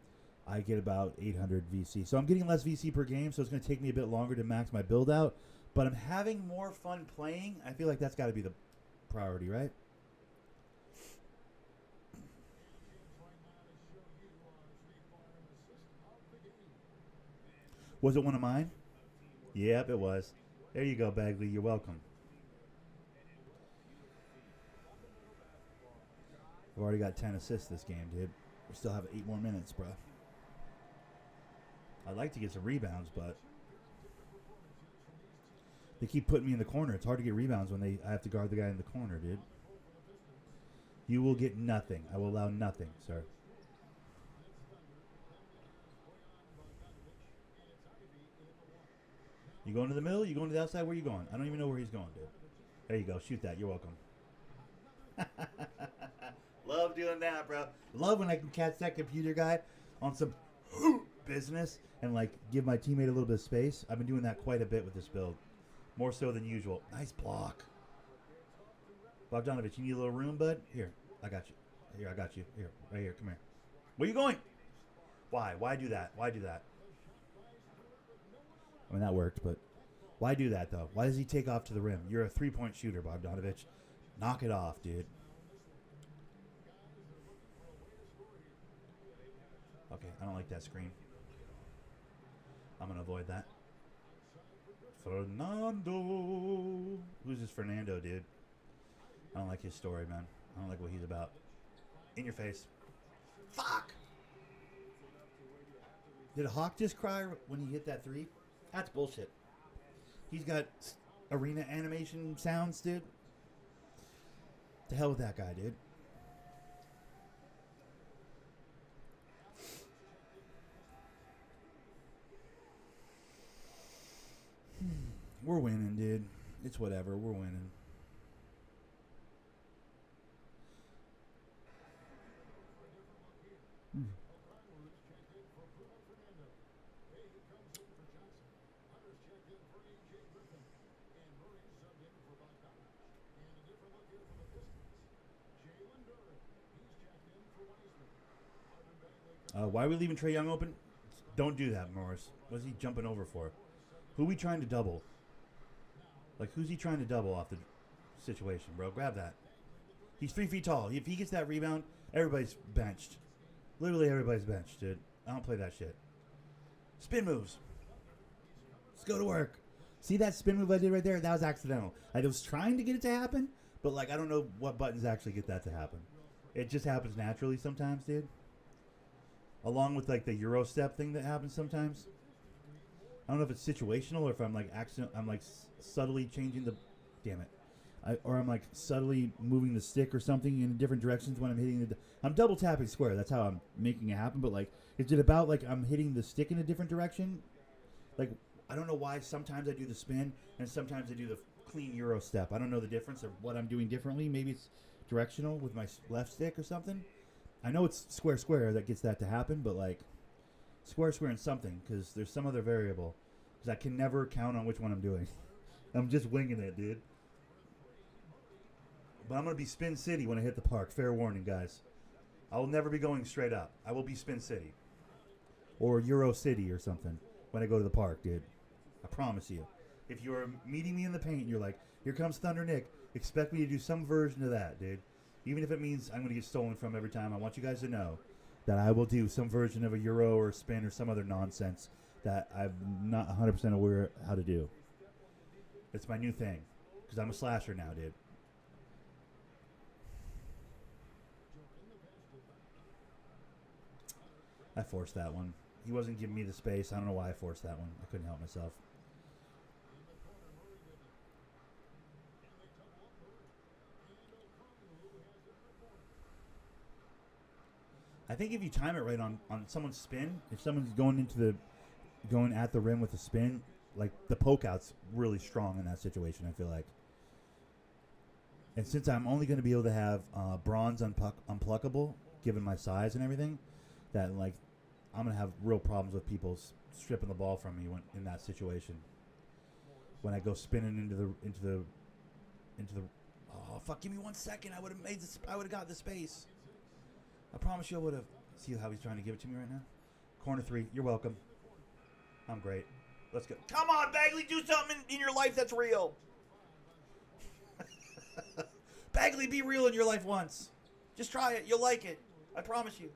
I get about 800 VC. So I'm getting less VC per game, so it's going to take me a bit longer to max my build out. But I'm having more fun playing. I feel like that's got to be the priority, right? Was it one of mine? Yep, it was. There you go, Bagley. You're welcome. I've already got 10 assists this game, dude. We still have 8 more minutes, bro. I'd like to get some rebounds, but they keep putting me in the corner. It's hard to get rebounds when I have to guard the guy in the corner, dude. You will get nothing. I will allow nothing, sir. You going to the middle? You going to the outside? Where are you going? I don't even know where he's going, dude. There you go. Shoot that. You're welcome. Love doing that, bro. Love when I can catch that computer guy on some business and, like, give my teammate a little bit of space. I've been doing that quite a bit with this build. More so than usual. Nice block. Bogdanovich, you need a little room, bud? Here, I got you. Here, I got you. Here, right here. Come here. Where are you going? Why? Why do that? Why do that? I mean, that worked, but why do that, though? Why does he take off to the rim? You're a three-point shooter, Bogdanovich. Knock it off, dude. Okay, I don't like that screen. I'm going to avoid that. Fernando. Who's this Fernando, dude? I don't like his story, man. I don't like what he's about. In your face. Fuck! Did Hawk just cry when he hit that three? That's bullshit. He's got arena animation sounds, dude. To hell with that guy, dude. We're winning, dude. It's whatever. We're winning. Why are we leaving Trae Young open? Don't do that, Morris. What's he jumping over for? Who are we trying to double? Like, who's he trying to double off the situation, bro? Grab that. He's 3 feet tall. If he gets that rebound, everybody's benched. Literally everybody's benched, dude. I don't play that shit. Spin moves. Let's go to work. See that spin move I did right there? That was accidental. I was trying to get it to happen, But like, I don't know what buttons actually get that to happen. It just happens naturally sometimes, dude. Along with like the Euro step thing that happens sometimes. I don't know if it's situational or if I'm like subtly changing the, damn it, or I'm like subtly moving the stick or something in different directions when I'm hitting the. I'm double tapping square. That's how I'm making it happen. But like, is it about like I'm hitting the stick in a different direction? Like, I don't know why sometimes I do the spin and sometimes I do the clean Euro step. I don't know the difference of what I'm doing differently. Maybe it's directional with my left stick or something. I know it's square square that gets that to happen, but like square square and something because there's some other variable because I can never count on which one I'm doing. I'm just winging it, dude. But I'm going to be Spin City when I hit the park. Fair warning, guys. I will never be going straight up. I will be Spin City. Or Euro City or something when I go to the park, dude. I promise you. If you're meeting me in the paint and you're like, here comes Thunder Nick, expect me to do some version of that, dude. Even if it means I'm going to get stolen from every time, I want you guys to know that I will do some version of a Euro or a spin or some other nonsense that I'm not 100% aware how to do. It's my new thing. Because I'm a slasher now, dude. I forced that one. He wasn't giving me the space. I don't know why I forced that one. I couldn't help myself. I think if you time it right on someone's spin, if someone's going at the rim with a spin, like the poke out's really strong in that situation, I feel like. And since I'm only going to be able to have bronze unpluckable, given my size and everything, that like I'm going to have real problems with people stripping the ball from me when in that situation. When I go spinning into the oh fuck, give me 1 second. I would have got the space. I promise you I would have. See how he's trying to give it to me right now? Corner 3, you're welcome. I'm great. Let's go. Come on, Bagley, do something in your life that's real. Bagley, be real in your life once. Just try it. You'll like it. I promise you.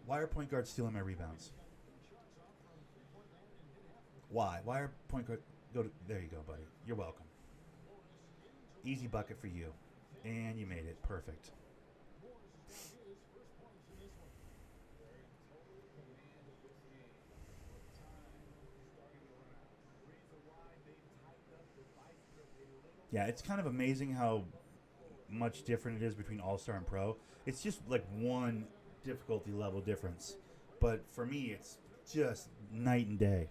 Why are point guards stealing my rebounds? Why? Why are point guards... There you go, buddy. You're welcome. Easy bucket for you. And you made it. Perfect. Yeah, it's kind of amazing how much different it is between All-Star and Pro. It's just like one difficulty level difference. But for me, it's just night and day.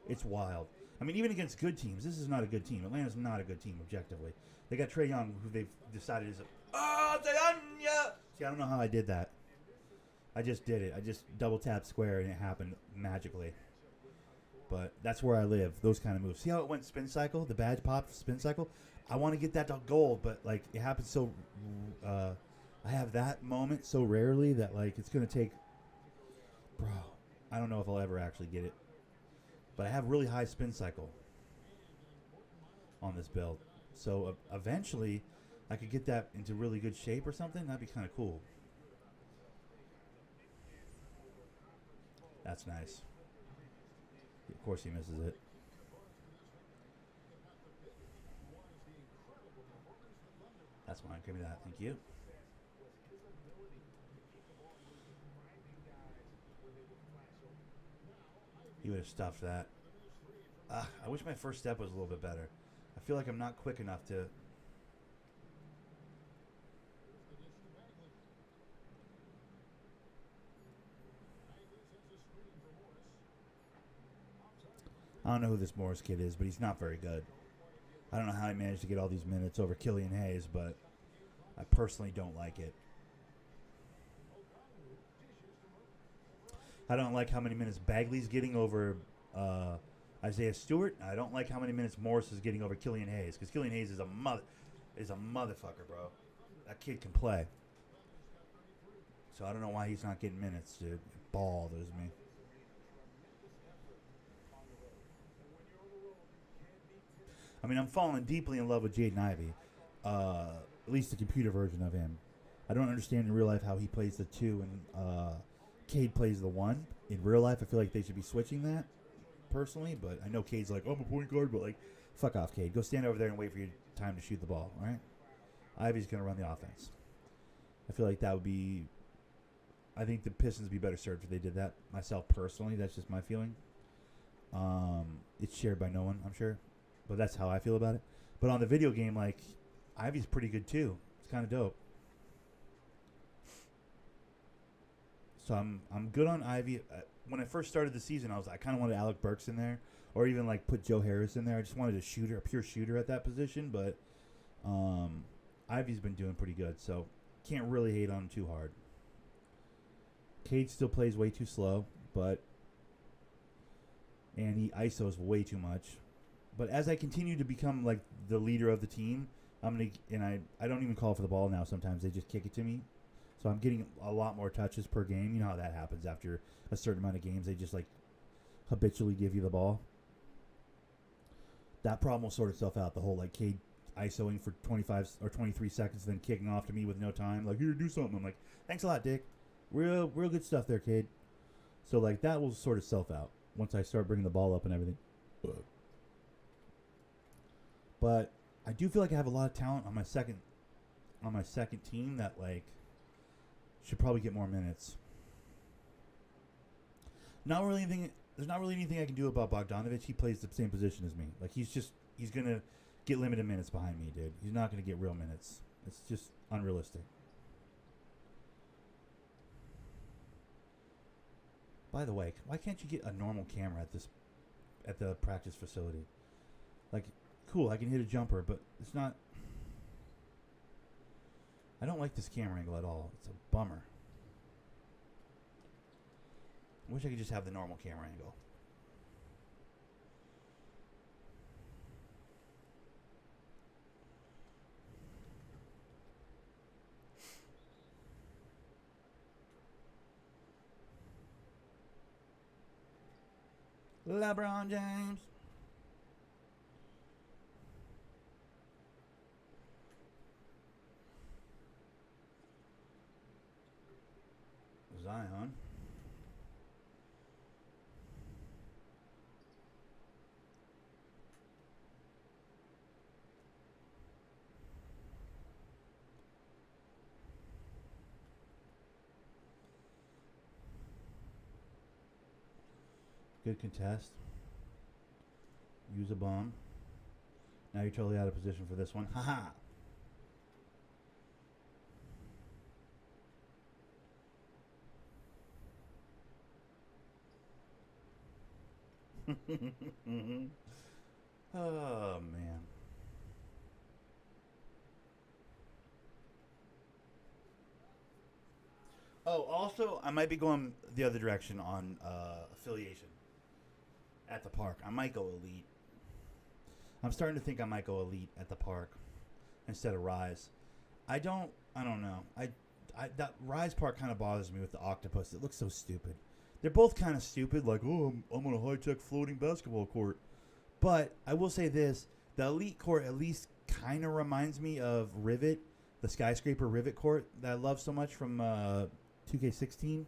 It's wild. I mean, even against good teams, this is not a good team. Atlanta's not a good team, objectively. They got Trae Young, who they've decided is a... Oh, Zayanya! See, I don't know how I did that. I just did it. I just double-tapped square, and it happened magically. But that's where I live, those kind of moves. See how it went spin cycle? The badge pop spin cycle? I want to get that to gold, but, like, it happens so... I have that moment so rarely that, like, it's going to take... Bro, I don't know if I'll ever actually get it. But I have really high spin cycle on this build. So eventually, I could get that into really good shape or something. That'd be kind of cool. That's nice. Of course he misses it. That's fine. Give me that. Thank you. He would have stuffed that. I wish my first step was a little bit better. I feel like I'm not quick enough to... I don't know who this Morris kid is, but he's not very good. I don't know how he managed to get all these minutes over Killian Hayes, but I personally don't like it. I don't like how many minutes Bagley's getting over Isaiah Stewart. I don't like how many minutes Morris is getting over Killian Hayes, because Killian Hayes is a motherfucker, bro. That kid can play. So I don't know why he's not getting minutes, dude. It bothers me. I mean, I'm falling deeply in love with Jaden Ivey. At least the computer version of him. I don't understand in real life how he plays the 2 and Cade plays the 1. In real life, I feel like they should be switching that. personally, but I know Cade's like, I'm a point guard, but like, fuck off, Cade. Go stand over there and wait for your time to shoot the ball, all right? Ivy's going to run the offense. I feel like that would be... I think the Pistons would be better served if they did that. Myself, personally, that's just my feeling. It's shared by no one, I'm sure. But that's how I feel about it. But on the video game, like, Ivy's pretty good, too. It's kind of dope. So I'm good on Ivy. When I first started the season, I kind of wanted Alec Burks in there, or even like put Joe Harris in there. I just wanted a pure shooter at that position. But Ivy's been doing pretty good, so can't really hate on him too hard. Cade still plays way too slow, and he ISOs way too much. But as I continue to become like the leader of the team, I don't even call for the ball now. Sometimes they just kick it to me. So I'm getting a lot more touches per game. You know how that happens after a certain amount of games. They just like habitually give you the ball. That problem will sort itself out. The whole like Cade ISOing for 25 or 23 seconds, then kicking off to me with no time. Like, here, do something. I'm like, thanks a lot, Dick. Real good stuff there, Cade. So like that will sort itself out once I start bringing the ball up and everything. But I do feel like I have a lot of talent on my second team that like should probably get more minutes. There's not really anything I can do about Bogdanovic. He plays the same position as me. Like he's gonna get limited minutes behind me, dude. He's not gonna get real minutes. It's just unrealistic. By the way, why can't you get a normal camera at the practice facility? Like, cool, I can hit a jumper, but it's not. I don't like this camera angle at all. It's a bummer. I wish I could just have the normal camera angle. LeBron James. Zion. Good contest. Use a bomb. Now you're totally out of position for this one. Haha. Oh, man. Oh, also, I might be going the other direction on affiliation at the park. I might go elite. I'm starting to think I might go elite at the park instead of Rise. I don't know. That Rise part kind of bothers me with the octopus. It looks so stupid. They're both kind of stupid, like, oh, I'm on a high-tech floating basketball court. But I will say this, the elite court at least kind of reminds me of Rivet, the skyscraper Rivet court that I love so much from 2K16.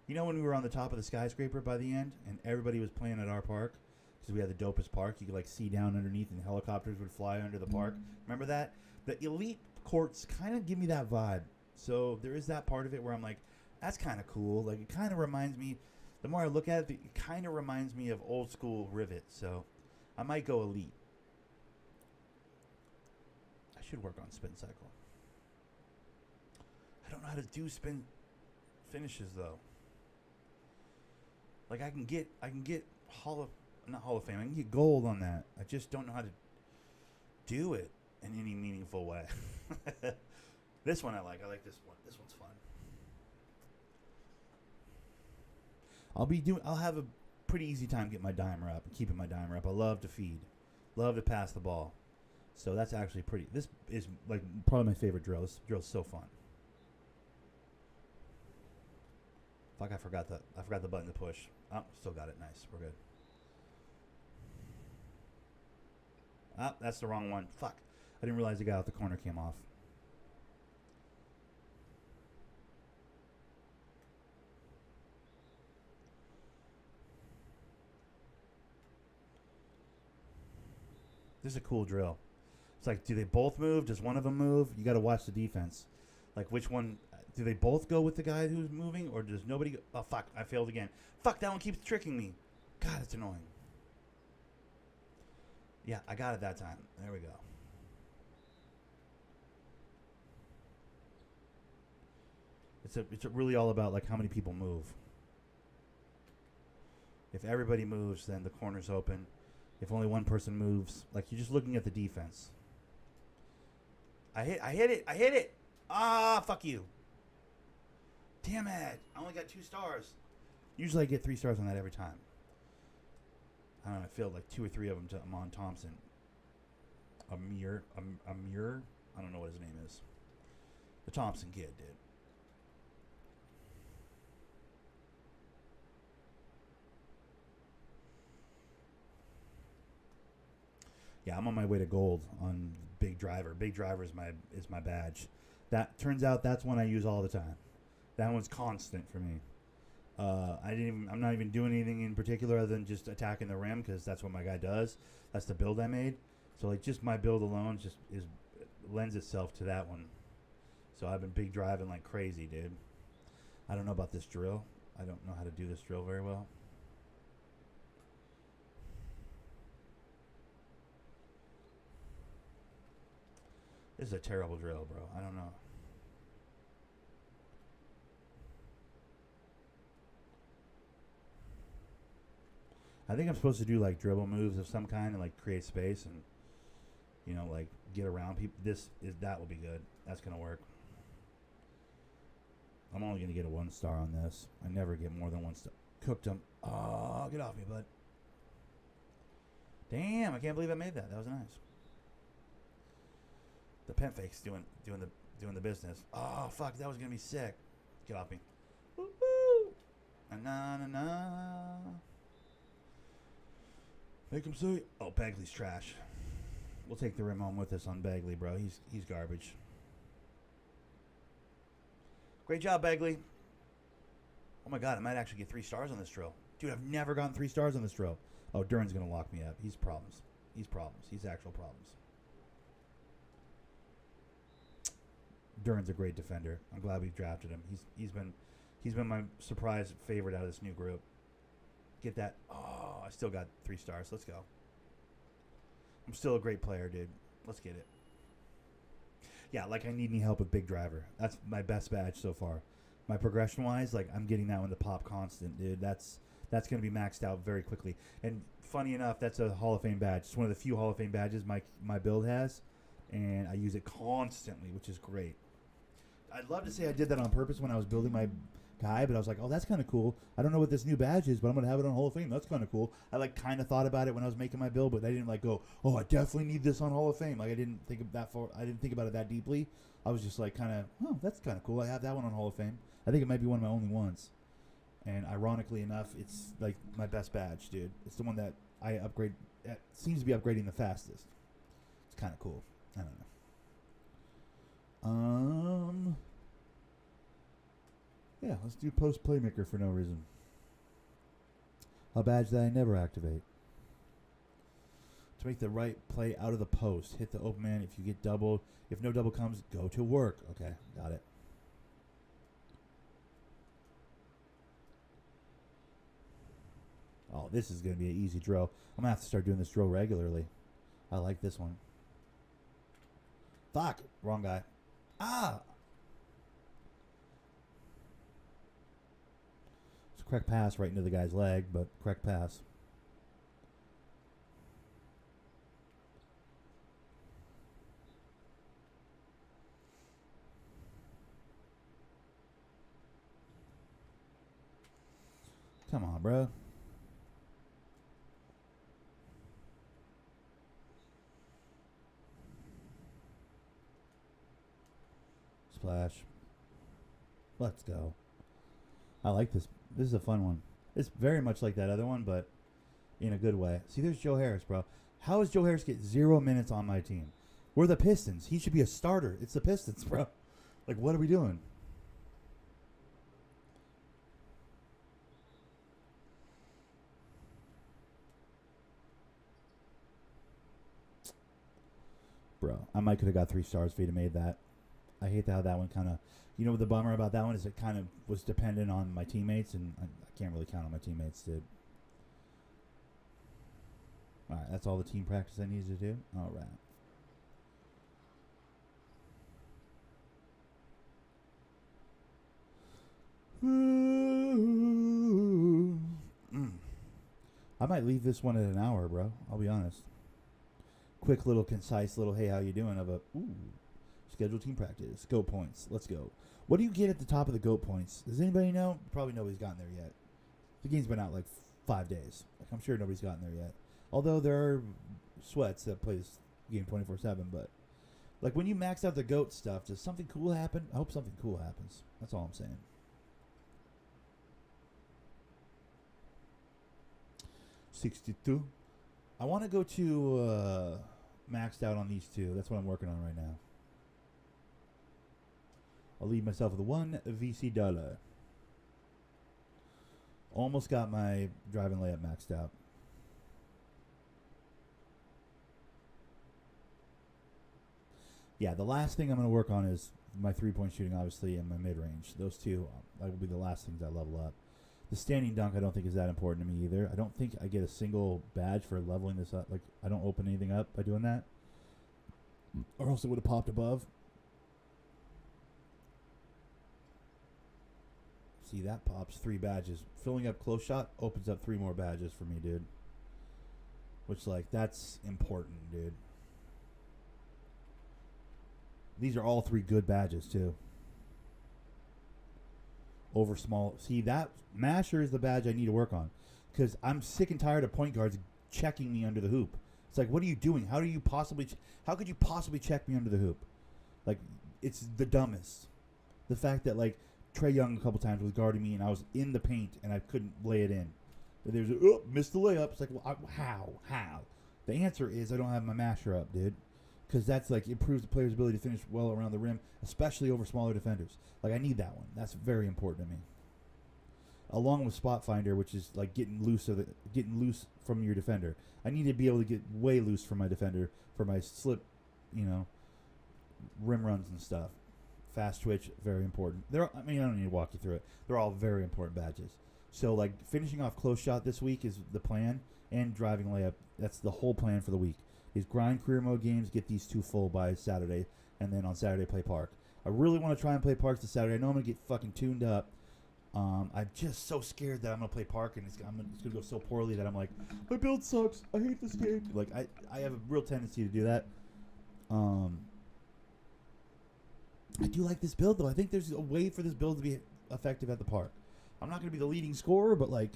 You know when we were on the top of the skyscraper by the end and everybody was playing at our park because we had the dopest park. You could like see down underneath and helicopters would fly under the park. Remember that? The elite courts kind of give me that vibe. So there is that part of it where I'm like, that's kind of cool. Like it kind of reminds me, the more I look at it kind of reminds me of old school Rivet. So I might go elite. I should work on spin cycle. I don't know how to do spin finishes though. Like I can get not Hall of Fame. I can get gold on that. I just don't know how to do it in any meaningful way. This one I like. I like this one. This one's fun. I'll have a pretty easy time getting my dimer up and keeping my dimer up. I love to feed. Love to pass the ball. So that's actually pretty. This is like probably my favorite drill. This drill's so fun. Fuck, I forgot the button to push. Oh, still got it. Nice. We're good. Ah, that's the wrong one. Fuck. I didn't realize the guy out the corner came off. This is a cool drill. It's like, do they both move? Does one of them move? You got to watch the defense. Like, which one? Do they both go with the guy who's moving, or does nobody go? Oh, fuck. I failed again. Fuck, that one keeps tricking me. God, it's annoying. Yeah, I got it that time. There we go. It's really all about, like, how many people move. If everybody moves, then the corner's open. If only one person moves, like, you're just looking at the defense. I hit it. Ah, fuck you. Damn it. I only got 2 stars. Usually I get 3 stars on that every time. I don't know, I failed like 2 or 3 of them to Amon Thompson. Amir. I don't know what his name is. The Thompson kid, dude. Yeah, I'm on my way to gold on Big Driver. Big Driver is my badge. That turns out that's one I use all the time. That one's constant for me. I'm not even doing anything in particular other than just attacking the rim because that's what my guy does. That's the build I made. So like just my build alone just lends itself to that one. So I've been big driving like crazy, dude. I don't know about this drill. I don't know how to do this drill very well. This is a terrible drill, bro. I don't know. I think I'm supposed to do like dribble moves of some kind and like create space and, you know, like get around people. That will be good. That's gonna work. I'm only gonna get a 1 star on this. I never get more than 1 star. Cooked him. Oh, get off me, bud. Damn, I can't believe I made that. That was nice. The pimp fake's doing the business. Oh fuck, that was gonna be sick. Get off me. Woo-hoo. Na na na. Make him say, oh, Bagley's trash. We'll take the rim home with us on Bagley, bro. He's garbage. Great job, Bagley. Oh my god, I might actually get 3 stars on this drill. Dude, I've never gotten 3 stars on this drill. Oh, Duran's gonna lock me up. He's problems. He's actual problems. Duran's a great defender. I'm glad we drafted him. He's been my surprise favorite out of this new group. Get that. Oh, I still got 3 stars. Let's go. I'm still a great player, dude. Let's get it. Yeah, like I need any help with Big Driver. That's my best badge so far. My progression wise, like I'm getting that one to pop constant, dude. That's gonna be maxed out very quickly. And funny enough, that's a Hall of Fame badge. It's one of the few Hall of Fame badges my build has, and I use it constantly, which is great. I'd love to say I did that on purpose when I was building my guy, but I was like, oh, that's kind of cool. I don't know what this new badge is, but I'm going to have it on Hall of Fame. That's kind of cool. I like kind of thought about it when I was making my build, but I didn't like go, oh, I definitely need this on Hall of Fame. Like I didn't think of that far. I didn't think about it that deeply. I was just like kind of, oh, that's kind of cool. I have that one on Hall of Fame. I think it might be one of my only ones. And ironically enough, it's like my best badge, dude. It's the one that I upgrade. It seems to be upgrading the fastest. It's kind of cool. I don't know. Yeah, let's do post playmaker for no reason. A badge that I never activate. To make the right play out of the post. Hit the open man if you get doubled. If no double comes, go to work. Okay, got it. Oh, this is going to be an easy drill. I'm going to have to start doing this drill regularly. I like this one. Fuck. Wrong guy. Ah! It's a correct pass right into the guy's leg, but correct pass. Come on, bro. Splash. Let's go. I like this. This is a fun one. It's very much like that other one, but in a good way. See, there's Joe Harris, bro. How does Joe Harris get 0 minutes on my team? We're the Pistons. He should be a starter. It's the Pistons, bro. Like, what are we doing? bro. I might could have got 3 stars if he'd have made that. I hate how that one kind of... You know what the bummer about that one is? It kind of was dependent on my teammates, and I can't really count on my teammates, dude. All right, that's all the team practice I needed to do? All right. I might leave this one at an hour, bro. I'll be honest. Quick little concise little hey how you doing of a scheduled team practice. Goat points. Let's go. What do you get at the top of the goat points? Does anybody know? Probably nobody's gotten there yet. The game's been out like 5 days. Like, I'm sure nobody's gotten there yet. Although there are sweats that play this game 24/7, but like when you max out the goat stuff, does something cool happen? I hope something cool happens. That's all I'm saying. $62. I want to go to maxed out on these two. That's what I'm working on right now. I'll leave myself with $1 VC. Almost got my driving layup maxed out. Yeah, the last thing I'm going to work on is my 3-point shooting, obviously, and my mid-range. Those two that will be the last things I level up. The standing dunk I don't think is that important to me either. I don't think I get a single badge for leveling this up. Like, I don't open anything up by doing that. Or else it would have popped above. See, that pops 3 badges. Filling up close shot opens up 3 more badges for me, dude. Which, like, that's important, dude. These are all 3 good badges, too. Over small. See, that masher is the badge I need to work on. Because I'm sick and tired of point guards checking me under the hoop. It's like, what are you doing? How could you possibly check me under the hoop? Like, it's the dumbest. The fact that, like, Trae Young a couple times was guarding me and I was in the paint and I couldn't lay it in. There's missed the layup. It's like, well, how? The answer is I don't have my masher up, dude. Because that's like improves the player's ability to finish well around the rim, especially over smaller defenders. Like, I need that one. That's very important to me. Along with Spot Finder, which is like getting loose from your defender. I need to be able to get way loose from my defender for my slip, rim runs and stuff. Fast twitch, very important. I don't need to walk you through it. They're all very important badges. So, like, finishing off close shot this week is the plan, and driving layup. That's the whole plan for the week. Is grind career mode games, get these 2 full by Saturday, and then on Saturday play park. I really want to try and play parks this Saturday. I know I'm going to get fucking tuned up. I'm just so scared that I'm going to play park, and it's going to go so poorly that I'm like, my build sucks. I hate this game. Like, I have a real tendency to do that. I do like this build, though. I think there's a way for this build to be effective at the park. I'm not going to be the leading scorer, but, like,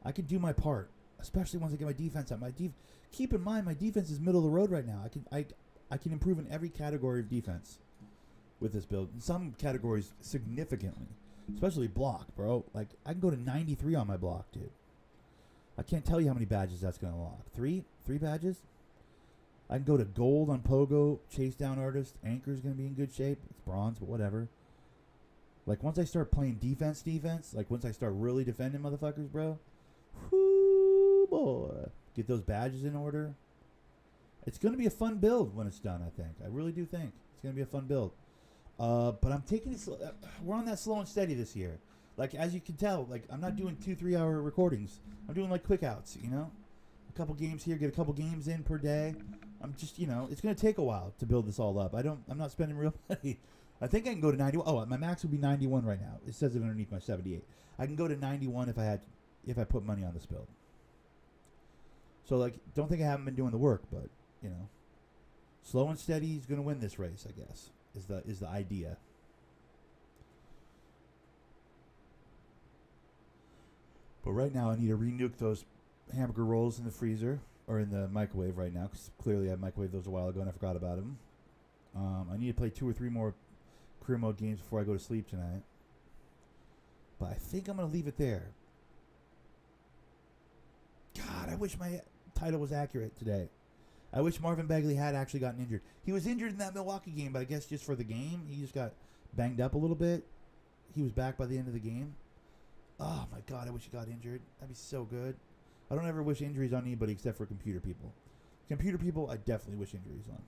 I can do my part, especially once I get my defense up. Keep in mind, my defense is middle of the road right now. I can improve in every category of defense with this build. In some categories, significantly, especially block, bro. Like, I can go to 93 on my block, dude. I can't tell you how many badges that's going to unlock. 3 badges? I can go to gold on Pogo, chase down artist. Anchor's going to be in good shape. It's bronze, but whatever. Like, once I start playing defense, like, once I start really defending motherfuckers, bro, whoo, boy. Get those badges in order. It's going to be a fun build when it's done, I think. I really do think. It's going to be a fun build. But I'm taking it slow. We're on that slow and steady this year. Like, as you can tell, like, I'm not doing 2-3 hour recordings. I'm doing, like, quick outs, A couple games here, get a couple games in per day. I'm just, it's going to take a while to build this all up. I'm not spending real money. I think I can go to 91. Oh, my max would be 91 right now. It says it underneath my 78. I can go to 91 if I put money on this build. So, like, don't think I haven't been doing the work, but, slow and steady is going to win this race, I guess, is the idea. But right now I need to re-nuke those hamburger rolls in the freezer, or in the microwave right now, because clearly I microwaved those a while ago and I forgot about them. I need to play 2 or 3 more career mode games before I go to sleep tonight. But I think I'm going to leave it there. God, I wish my title was accurate today. I wish Marvin Bagley had actually gotten injured. He was injured in that Milwaukee game, but I guess just for the game. He just got banged up a little bit. He was back by the end of the game. Oh, my God, I wish he got injured. That'd be so good. I don't ever wish injuries on anybody except for computer people. Computer people, I definitely wish injuries on.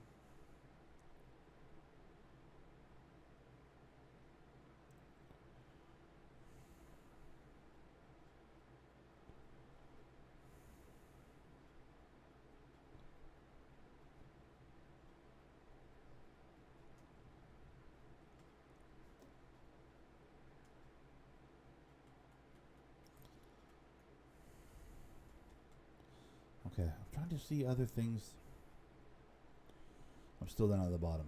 Okay, I'm trying to see other things. I'm still down at the bottom.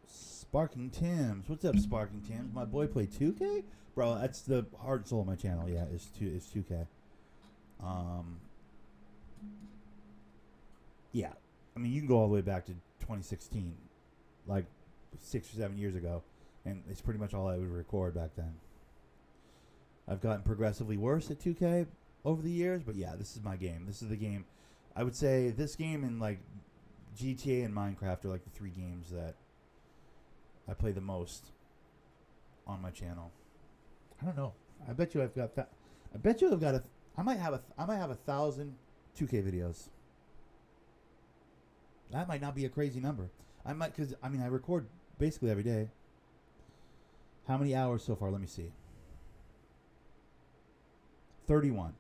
Sparking Tims. What's up, Sparking Tims? My boy played 2K? Bro, that's the heart and soul of my channel. Yeah, it's 2K. Yeah. I mean, you can go all the way back to 2016. Like 6 or 7 years ago. And it's pretty much all I would record back then. I've gotten progressively worse at 2K over the years. But yeah, this is my game. This is the game. I would say this game and like GTA and Minecraft are like the 3 games that I play the most on my channel. I don't know. I bet you I've got that. I bet you I've got I might have 1,000 2K videos. That might not be a crazy number. I might, because I mean I record basically every day. How many hours so far? Let me see. 31.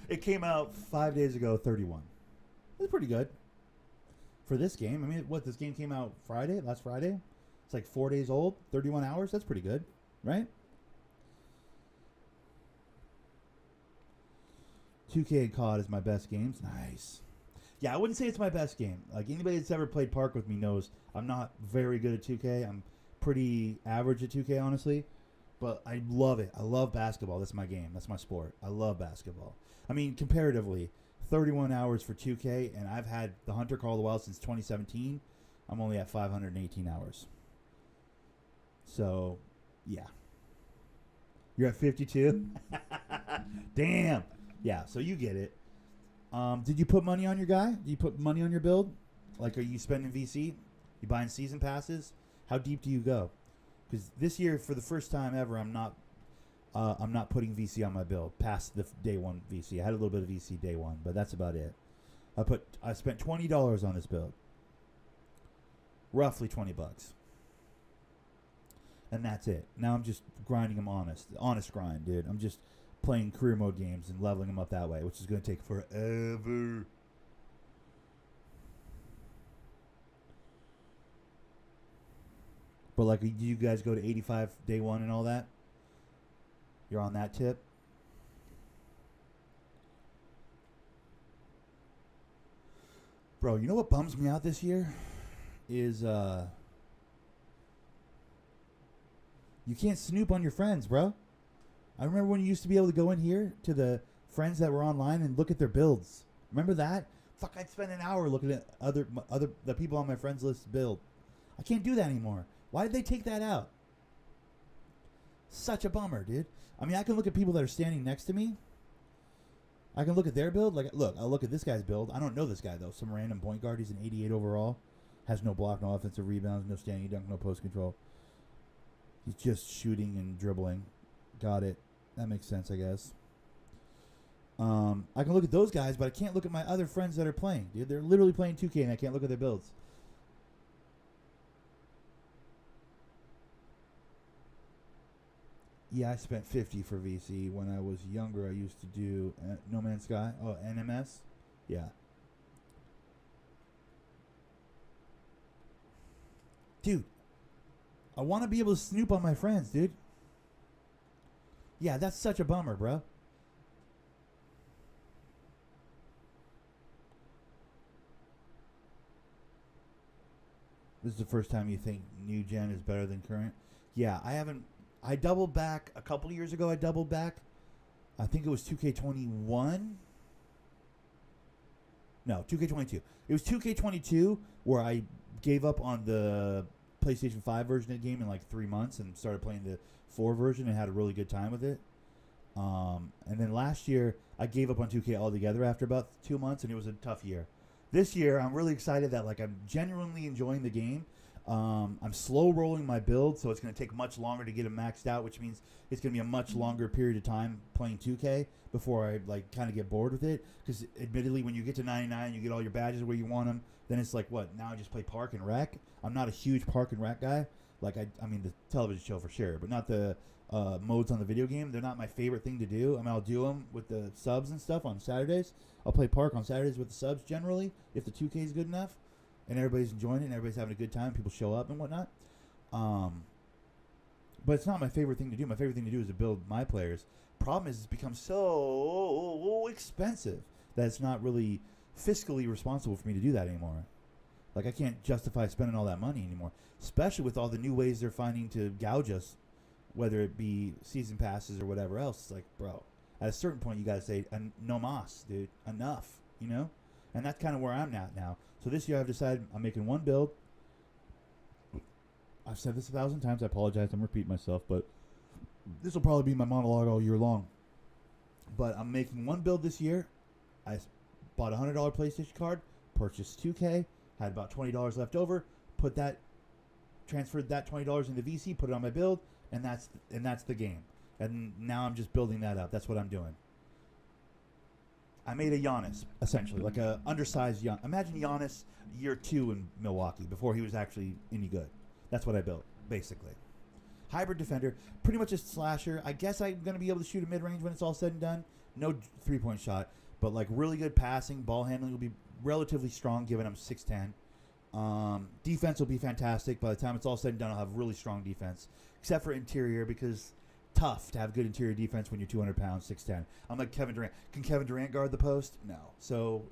It came out 5 days ago. 31. That's pretty good. For this game, I mean, this game came out last Friday? It's like 4 days old, 31 hours. That's pretty good, right? 2K and COD is my best games. Nice. Yeah, I wouldn't say it's my best game. Like, anybody that's ever played Park with me knows I'm not very good at 2K. I'm pretty average at 2K, honestly. But I love it. I love basketball. That's my game. That's my sport. I love basketball. I mean, comparatively, 31 hours for 2K, and I've had the Hunter Call of the Wild since 2017. I'm only at 518 hours. So, yeah. You're at 52? Damn. Yeah, so you get it. Did you put money on your guy? Did you put money on your build? Like, are you spending VC? You buying season passes? How deep do you go? Because this year, for the first time ever, I'm not putting VC on my build past the day one VC. I had a little bit of VC day one, but that's about it. I spent $20 on this build, roughly $20, and that's it. Now I'm just grinding them honest grind, dude. I'm just playing career mode games and leveling them up that way, which is going to take forever. But like, do you guys go to 85 day one and all that? You're on that tip? Bro, you know what bums me out this year? Is, you can't snoop on your friends, bro. I remember when you used to be able to go in here to the friends that were online and look at their builds. Remember that? Fuck, I'd spend an hour looking at the people on my friends list build. I can't do that anymore. Why did they take that out? Such a bummer, dude. I mean, I can look at people that are standing next to me. I can look at their build. Like, look, I'll look at this guy's build. I don't know this guy, though. Some random point guard. He's an 88 overall. Has no block, no offensive rebounds, no standing dunk, no post control. He's just shooting and dribbling. Got it. That makes sense, I guess. I can look at those guys, but I can't look at my other friends that are playing, dude. They're literally playing 2K, and I can't look at their builds. Yeah, I spent 50 for VC. When I was younger, I used to do No Man's Sky. Oh, NMS? Yeah. Dude, I want to be able to snoop on my friends, dude. Yeah, that's such a bummer, bro. This is the first time you think new gen is better than current? Yeah, I doubled back a couple years ago. I doubled back. I think it was 2K21. No, 2K22. It was 2K22 where I gave up on the PlayStation 5 version of the game in like 3 months and started playing the 4 version and had a really good time with it. And then last year, I gave up on 2K altogether after about 2 months, and it was a tough year. This year, I'm really excited that like I'm genuinely enjoying the game. I'm slow rolling my build, so it's going to take much longer to get it maxed out, which means it's going to be a much longer period of time playing 2K before I like kind of get bored with it. Because admittedly, when you get to 99, you get all your badges where you want them. Then it's like, what? Now I just play Park and Rec. I'm not a huge Park and Rec guy. Like I mean the television show for sure, but not the modes on the video game. They're not my favorite thing to do. I mean, I'll do them with the subs and stuff on Saturdays. I'll play Park on Saturdays with the subs generally if the 2K is good enough. And everybody's enjoying it and everybody's having a good time. People show up and whatnot. But it's not my favorite thing to do. My favorite thing to do is to build my players. Problem is, it's become so expensive that it's not really fiscally responsible for me to do that anymore. Like, I can't justify spending all that money anymore, especially with all the new ways they're finding to gouge us, whether it be season passes or whatever else. It's like, bro, at a certain point, you got to say, no mas, dude, enough, you know? And that's kind of where I'm at now. So this year I've decided I'm making one build. I've said this 1,000 times. I apologize. I'm repeating myself, but this will probably be my monologue all year long. But I'm making one build this year. I bought a $100 PlayStation card, purchased 2K, had about $20 left over, transferred that $20 into VC, put it on my build, and that's the game. And now I'm just building that up. That's what I'm doing. I made a Giannis, essentially, like a undersized Giannis. Imagine Giannis year 2 in Milwaukee before he was actually any good. That's what I built, basically. Hybrid defender, pretty much a slasher. I guess I'm going to be able to shoot a mid-range when it's all said and done. No three-point shot, but like really good passing. Ball handling will be relatively strong, given I'm 6'10". Defense will be fantastic. By the time it's all said and done, I'll have really strong defense, except for interior, because tough to have good interior defense when you're 200 pounds, 6'10". I'm like Kevin Durant. Can Kevin Durant guard the post? No. So,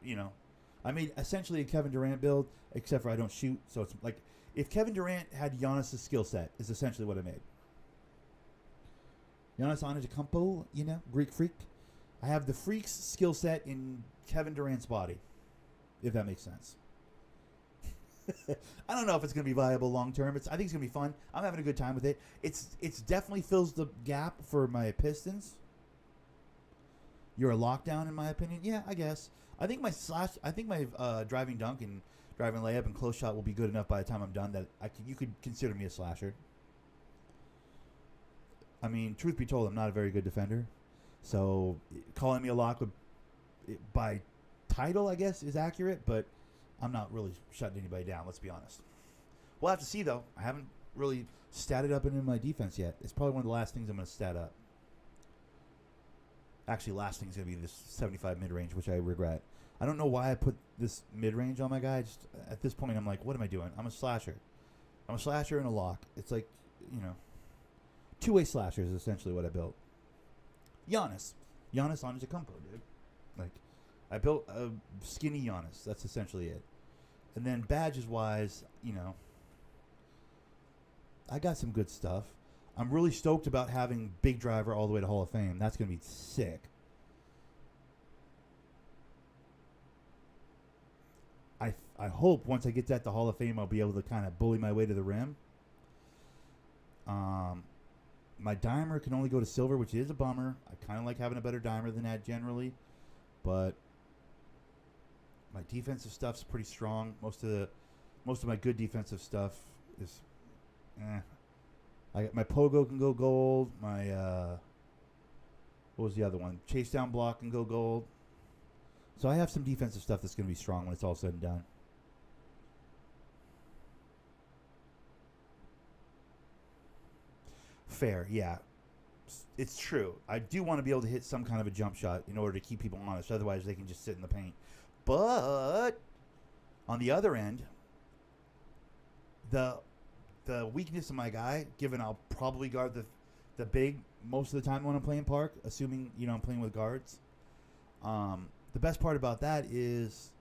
I made essentially a Kevin Durant build, except for I don't shoot. So it's like if Kevin Durant had Giannis' skill set, is essentially what I made. Giannis Antetokounmpo, Greek freak. I have the freak's skill set in Kevin Durant's body, if that makes sense. I don't know if it's going to be viable long term. I think it's going to be fun. I'm having a good time with it. It's definitely fills the gap for my Pistons. You're a lockdown, in my opinion. Yeah, I guess. I think my driving dunk and driving layup and close shot will be good enough by the time I'm done that you could consider me a slasher. I mean, truth be told, I'm not a very good defender. So calling me a lock by title, I guess, is accurate, but I'm not really shutting anybody down, let's be honest. We'll have to see, though. I haven't really statted up into my defense yet. It's probably one of the last things I'm going to stat up. Actually, last thing is going to be this 75 mid-range, which I regret. I don't know why I put this mid-range on my guy. Just at this point, I'm like, what am I doing? I'm a slasher. I'm a slasher and a lock. It's like, two-way slashers is essentially what I built. Giannis Antetokounmpo, dude. Like, I built a skinny Giannis. That's essentially it. And then badges-wise, I got some good stuff. I'm really stoked about having Big Driver all the way to Hall of Fame. That's going to be sick. I hope once I get that to Hall of Fame, I'll be able to kind of bully my way to the rim. My dimer can only go to silver, which is a bummer. I kind of like having a better dimer than that generally. But my defensive stuff's pretty strong. Most of my good defensive stuff is my pogo can go gold. My what was the other one? Chase down block can go gold. So I have some defensive stuff that's going to be strong when it's all said and done. Fair, yeah. It's true. I do want to be able to hit some kind of a jump shot in order to keep people honest. Otherwise, they can just sit in the paint. But on the other end, the weakness of my guy, given I'll probably guard the big most of the time when I'm playing park, assuming I'm playing with guards. The best part about that is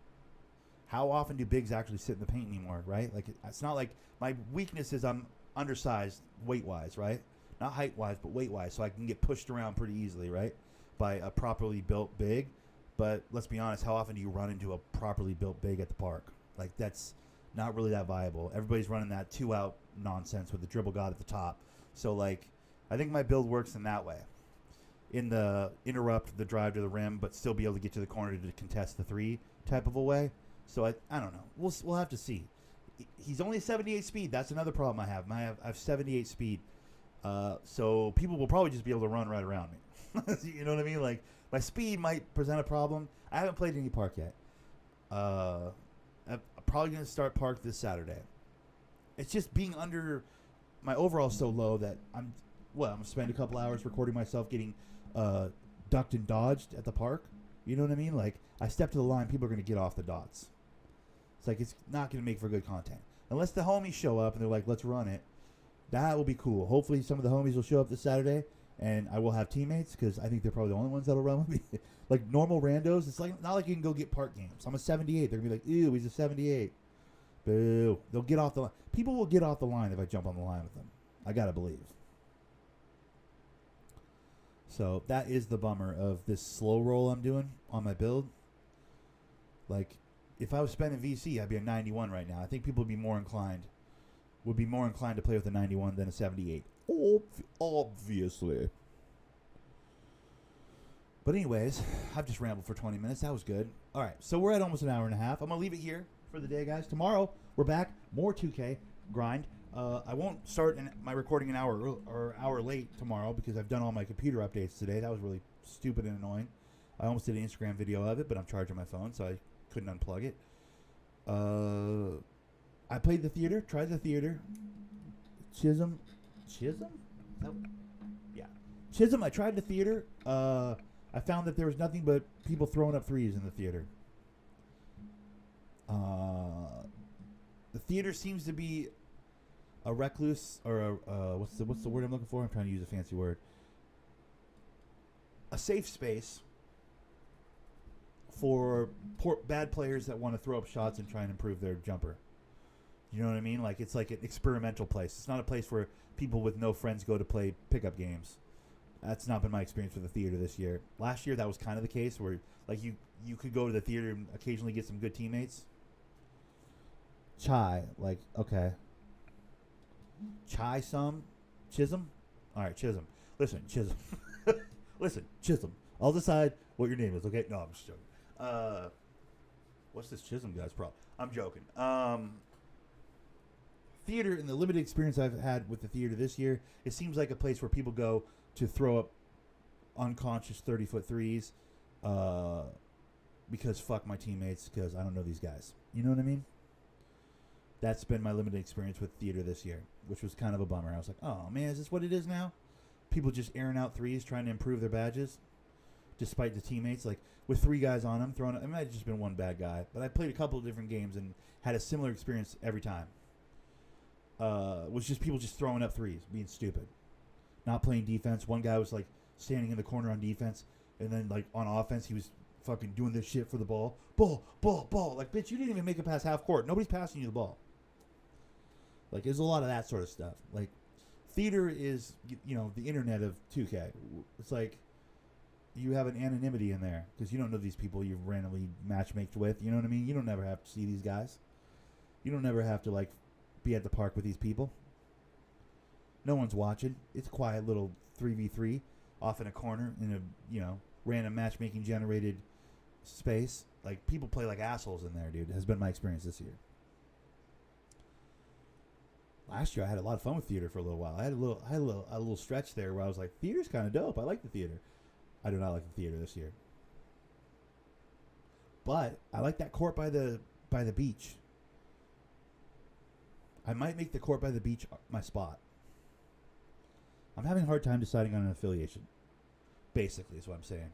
how often do bigs actually sit in the paint anymore, right? Like, it's not like my weakness is I'm undersized weight-wise, right? Not height-wise, but weight-wise, so I can get pushed around pretty easily, right, by a properly built big. But let's be honest, how often do you run into a properly built big at the park? Like, that's not really that viable. Everybody's running that two-out nonsense with the dribble god at the top. So, like, I think my build works in that way. In the interrupt the drive to the rim, but still be able to get to the corner to contest the three type of a way. So I don't know. We'll have to see. He's only 78 speed. That's another problem I have. I have 78 speed. So people will probably just be able to run right around me. You know what I mean? Like, my speed might present a problem. I haven't played any park yet. I'm probably going to start park this Saturday. It's just being under my overall so low that I'm going to spend a couple hours recording myself getting ducked and dodged at the park. You know what I mean? Like, I step to the line, people are going to get off the dots. It's like, it's not going to make for good content. Unless the homies show up and they're like, let's run it. That will be cool. Hopefully some of the homies will show up this Saturday, and I will have teammates because I think they're probably the only ones that'll run with me. Like normal randos, it's like not like you can go get park games. I'm a 78. They're gonna be like, ew, he's a 78. Boo. They'll get off the line. People will get off the line if I jump on the line with them. I gotta believe. So that is the bummer of this slow roll I'm doing on my build. Like, if I was spending VC, I'd be a 91 right now. I think people would be more inclined to play with a 91 than a 78. Obviously. But anyways, I've just rambled for 20 minutes. That was good. All right, so we're at almost an hour and a half. I'm going to leave it here for the day, guys. Tomorrow, we're back. More 2K grind. I won't start my recording an hour late tomorrow because I've done all my computer updates today. That was really stupid and annoying. I almost did an Instagram video of it, but I'm charging my phone, so I couldn't unplug it. I played the theater, tried the theater. Chisholm? No. Yeah. Chisholm, I tried the theater. I found that there was nothing but people throwing up threes in the theater. The theater seems to be a recluse, or what's the word I'm looking for? I'm trying to use a fancy word. A safe space for bad players that want to throw up shots and try and improve their jumper. You know what I mean? Like, it's like an experimental place. It's not a place where people with no friends go to play pickup games. That's not been my experience with the theater this year. Last year, that was kind of the case where, like, you could go to the theater and occasionally get some good teammates. Chai, like, okay. Chisholm? All right, Chisholm. Listen, Chisholm. Listen, Chisholm. I'll decide what your name is, okay? No, I'm just joking. What's this Chisholm guy's problem? I'm joking. Theater, and the limited experience I've had with the theater this year, it seems like a place where people go to throw up unconscious 30-foot threes because fuck my teammates, because I don't know these guys. You know what I mean? That's been my limited experience with theater this year, which was kind of a bummer. I was like, oh, man, is this what it is now? People just airing out threes, trying to improve their badges, despite the teammates. Like, with three guys on them, throwing it might have just been one bad guy. But I played a couple of different games and had a similar experience every time. Was just people just throwing up threes, being stupid. Not playing defense. One guy was, like, standing in the corner on defense, and then, like, on offense, he was fucking doing this shit for the ball. Ball. Like, bitch, you didn't even make it past half court. Nobody's passing you the ball. Like, there's a lot of that sort of stuff. Like, theater is, you know, the internet of 2K. It's like you have an anonymity in there because you don't know these people you've randomly matchmaked with. You know what I mean? You don't never have to see these guys. You don't never have to, like, be at the park with these people. No one's watching. It's a quiet little 3v3 off in a corner in a, you know, random matchmaking generated space. Like, people play like assholes in there, dude. It has been my experience this year. Last year I had a lot of fun with theater for a little while. I had a little stretch there where I was like, theater's kind of dope. I like the theater. I do not like the theater this year. But I like that court by the beach. I might make the court by the beach my spot. I'm having a hard time deciding on an affiliation. Basically is what I'm saying.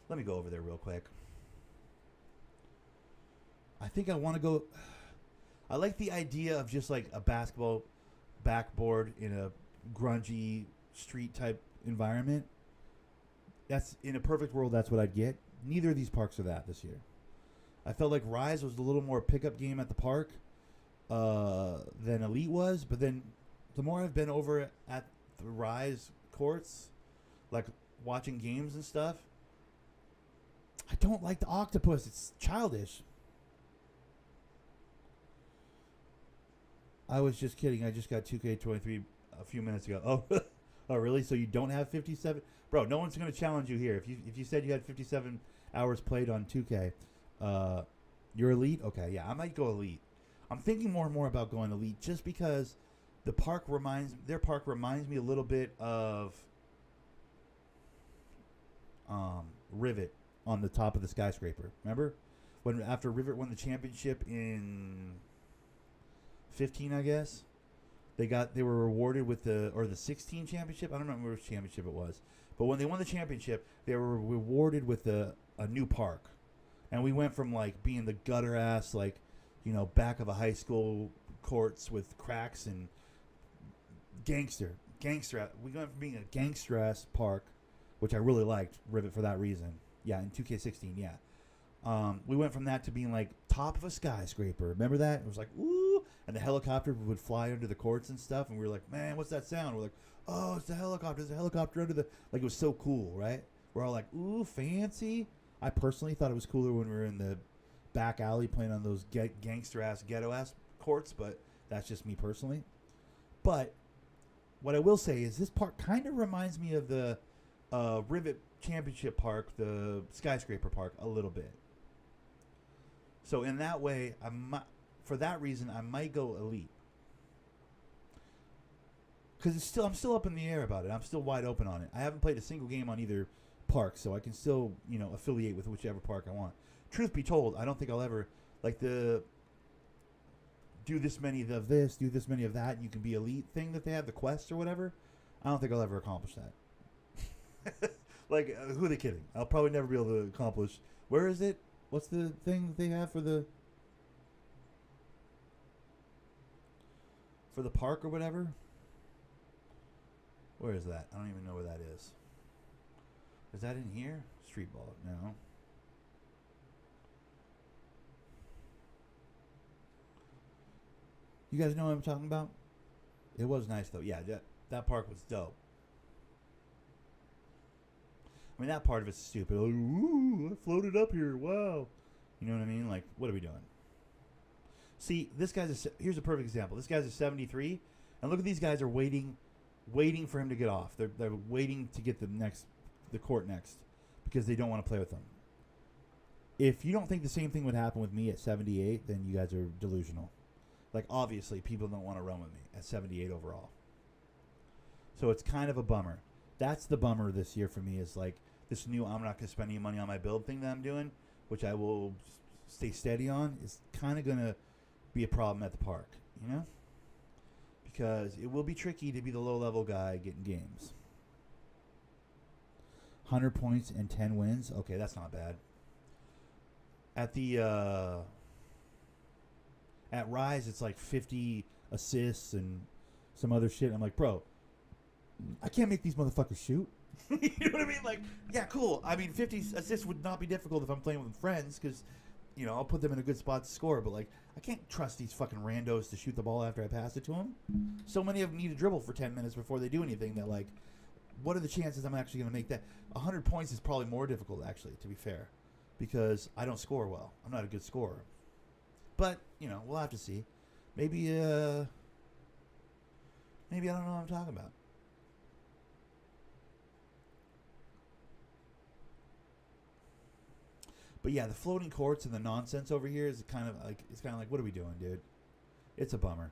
Let me go over there real quick. I think I want to go... I like the idea of just like a basketball backboard in a grungy street type environment. That's in a perfect world. That's what I'd get. Neither of these parks are that this year. I felt like Rise was a little more pickup game at the park than Elite was. But then the more I've been over at the Rise courts, like watching games and stuff, I don't like the octopus. It's childish. I was just kidding. I just got 2K23 a few minutes ago. Oh, oh, really? So you don't have 57? Bro, no one's going to challenge you here. If you said you had 57 hours played on 2K, you're Elite? Okay, yeah, I might go Elite. I'm thinking more and more about going Elite just because their park reminds me a little bit of Rivet on the top of the skyscraper. Remember? After Rivet won the championship in 15, I guess. They were rewarded with the 16 championship. I don't remember which championship it was. But when they won the championship, they were rewarded with a new park. And we went from like being the gutter ass, like, you know, back of a high school courts with cracks and Gangster. We went from being a gangster ass park, which I really liked Rivet for that reason. Yeah, in 2K16, yeah. We went from that to being like top of a skyscraper. Remember that? It was like, ooh, and the helicopter would fly under the courts and stuff, and we were like, man, what's that sound? We're like, oh, it's the helicopter. There's a helicopter under the, like, it was so cool, right? We're all like, ooh, fancy. I personally thought it was cooler when we were in the back alley playing on those gangster ass, ghetto ass courts, but that's just me personally. But what I will say is this park kind of reminds me of the Rivet Championship Park, the skyscraper park, a little bit. So in that way, for that reason, I might go elite. Because I'm still up in the air about it. I'm still wide open on it. I haven't played a single game on either park, so I can still, affiliate with whichever park I want. Truth be told, I don't think I'll ever, like the do this many of this, do this many of that, and you can be elite thing that they have, the quest or whatever. I don't think I'll ever accomplish that. Like, who are they kidding? I'll probably never be able to accomplish. Where is it? What's the thing that they have for the park or whatever? Where is that? I don't even know where that is. Is that in here? Street ball? No. You guys know what I'm talking about? It was nice though. Yeah, that park was dope. I mean, that part of it's stupid. Like, ooh, I floated up here. Wow. You know what I mean? Like, what are we doing? See, here's a perfect example. This guy's a 73, and look at these guys are waiting for him to get off. They're waiting to get the court next because they don't want to play with them. If you don't think the same thing would happen with me at 78, then you guys are delusional. Like, obviously, people don't want to run with me at 78 overall. So it's kind of a bummer. That's the bummer this year for me, is like this new I'm not going to spend any money on my build thing that I'm doing, which I will stay steady on, is kind of going to be a problem at the park, because it will be tricky to be the low-level guy getting games. 100 points and 10 wins. Okay, that's not bad. At the at Rise, it's like 50 assists and some other shit. I'm like, bro, I can't make these motherfuckers shoot. You know what I mean? Like, yeah, cool. I mean, 50 assists would not be difficult if I'm playing with friends, because, I'll put them in a good spot to score. But, like, I can't trust these fucking randos to shoot the ball after I pass it to them. So many of them need to dribble for 10 minutes before they do anything. That, like, what are the chances I'm actually going to make that? 100 points is probably more difficult, actually, to be fair, because I don't score well. I'm not a good scorer. But, we'll have to see. Maybe I don't know what I'm talking about. But yeah, the floating courts and the nonsense over here is kind of like, what are we doing, dude? It's a bummer.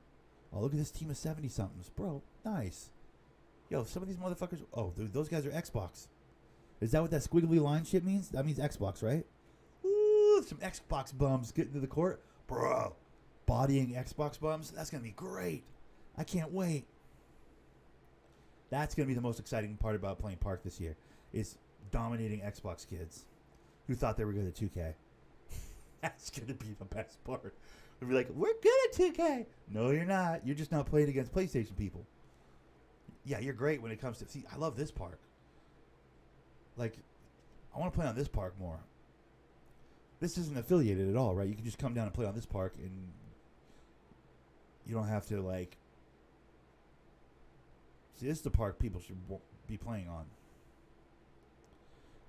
Oh, look at this team of 70-somethings. Bro, nice. Yo, some of these motherfuckers... Oh, dude, those guys are Xbox. Is that what that squiggly line shit means? That means Xbox, right? Ooh, some Xbox bums getting to the court. Bro, bodying Xbox bums. That's going to be great. I can't wait. That's going to be the most exciting part about playing Park this year, is dominating Xbox kids who thought they were good at 2K. That's going to be the best part. They'll be like, we're good at 2K. No, you're not. You're just not playing against PlayStation people. Yeah, you're great when it comes to... See, I love this park. Like, I want to play on this park more. This isn't affiliated at all, right? You can just come down and play on this park, and you don't have to, like... See, this is the park people should be playing on.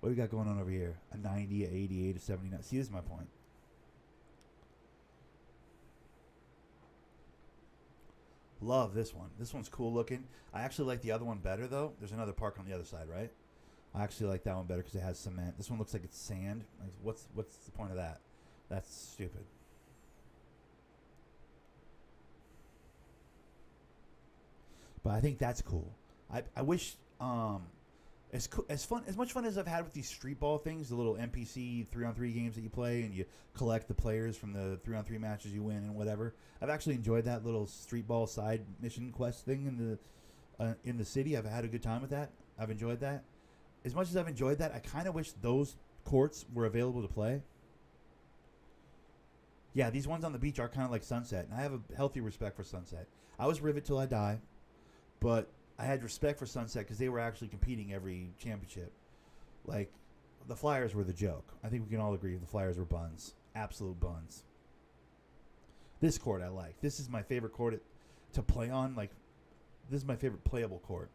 What do we got going on over here? A 90, a 88, a 79. See, this is my point. Love this one. This one's cool looking. I actually like the other one better, though. There's another park on the other side, right? I actually like that one better because it has cement. This one looks like it's sand. Like, what's the point of that? That's stupid. But I think that's cool. I wish as much fun as I've had with these street ball things, the little NPC 3-on-3 games that you play and you collect the players from the 3-on-3 matches you win and whatever. I've actually enjoyed that little street ball side mission quest thing in the city. I've had a good time with that. I've enjoyed that. As much as I've enjoyed that, I kind of wish those courts were available to play. Yeah, these ones on the beach are kind of like Sunset, and I have a healthy respect for Sunset. I was Rivet till I die. But I had respect for Sunset because they were actually competing every championship. Like, the Flyers were the joke. I think we can all agree the Flyers were buns. Absolute buns. This court I like. This is my favorite court to play on. Like, this is my favorite playable court.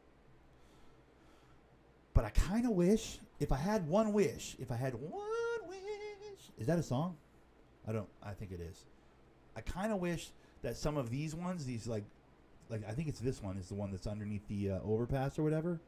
But I kind of wish, if I had one wish, is that a song? I think it is. I kind of wish that some of these ones, these like I think it's this one is the one that's underneath the overpass or whatever.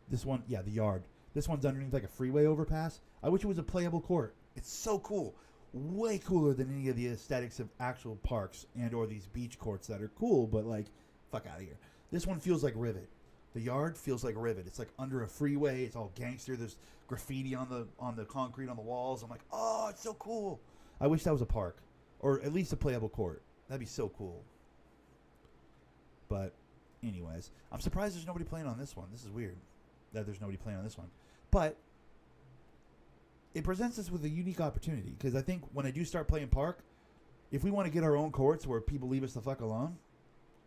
This one, yeah, the yard. This one's underneath like a freeway overpass. I wish it was a playable court. It's so cool. Way cooler than any of the aesthetics of actual parks and or these beach courts that are cool, but like, fuck out of here. This one feels like Rivet. The yard feels like Rivet. It's like under a freeway. It's all gangster. There's graffiti on the concrete on the walls. I'm like, oh, it's so cool. I wish that was a park, or at least a playable court. That'd be so cool. But, anyways, I'm surprised there's nobody playing on this one. This is weird that there's nobody playing on this one. But it presents us with a unique opportunity because I think when I do start playing park, if we want to get our own courts where people leave us the fuck alone,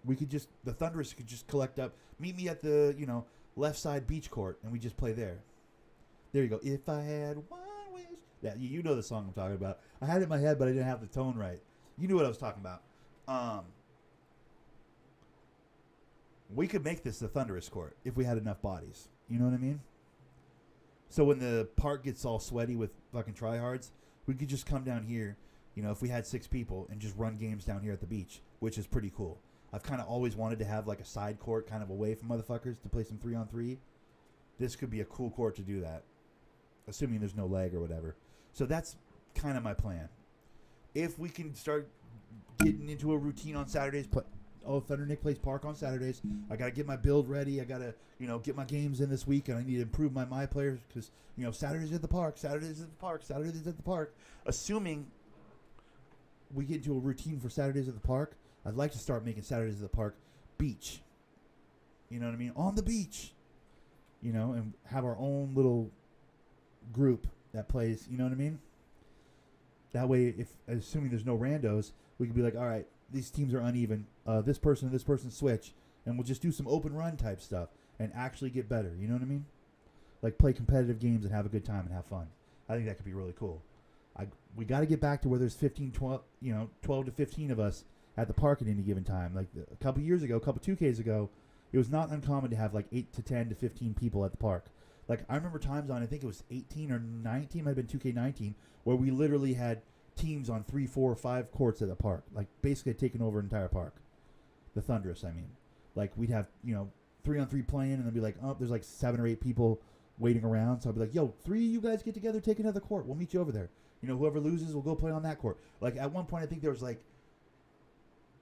we could just, the Thunderous could just collect up, meet me at the, left side beach court, and we just play there. There you go. If I had one wish. Yeah, you know the song I'm talking about. I had it in my head, but I didn't have the tone right. You knew what I was talking about. We could make this the Thunderous court if we had enough bodies. You know what I mean? So when the park gets all sweaty with fucking tryhards, we could just come down here, if we had 6 people, and just run games down here at the beach, which is pretty cool. I've kind of always wanted to have like a side court kind of away from motherfuckers to play some 3-on-3. This could be a cool court to do that, assuming there's no lag or whatever. So that's kind of my plan. If we can start getting into a routine on Saturdays, Thunder Nick plays park on Saturdays. I got to get my build ready. I got to, get my games in this week, and I need to improve my players because, Saturdays at the park, Saturdays at the park, Saturdays at the park. Assuming we get into a routine for Saturdays at the park, I'd like to start making Saturdays at the park beach. You know what I mean? On the beach. And have our own little group that plays, you know what I mean? That way, assuming there's no randos, we could be like, all right, these teams are uneven. This person and this person switch, and we'll just do some open run type stuff and actually get better. You know what I mean? Like play competitive games and have a good time and have fun. I think that could be really cool. We got to get back to where there's 12 to 15 of us at the park at any given time. Like a couple years ago, a couple 2Ks ago, it was not uncommon to have like 8 to 10 to 15 people at the park. Like I remember times on, I think it was 18 or 19, might have been 2K19, where we literally had teams on 3, 4, 5 courts at the park, like basically taking over an entire park. The Thunderous, I mean. Like we'd have, 3-on-3 playing, and then be like, oh, there's like 7 or 8 people waiting around. So I'd be like, yo, 3 of you guys get together, take another court. We'll meet you over there. Whoever loses will go play on that court. Like at one point, I think there was like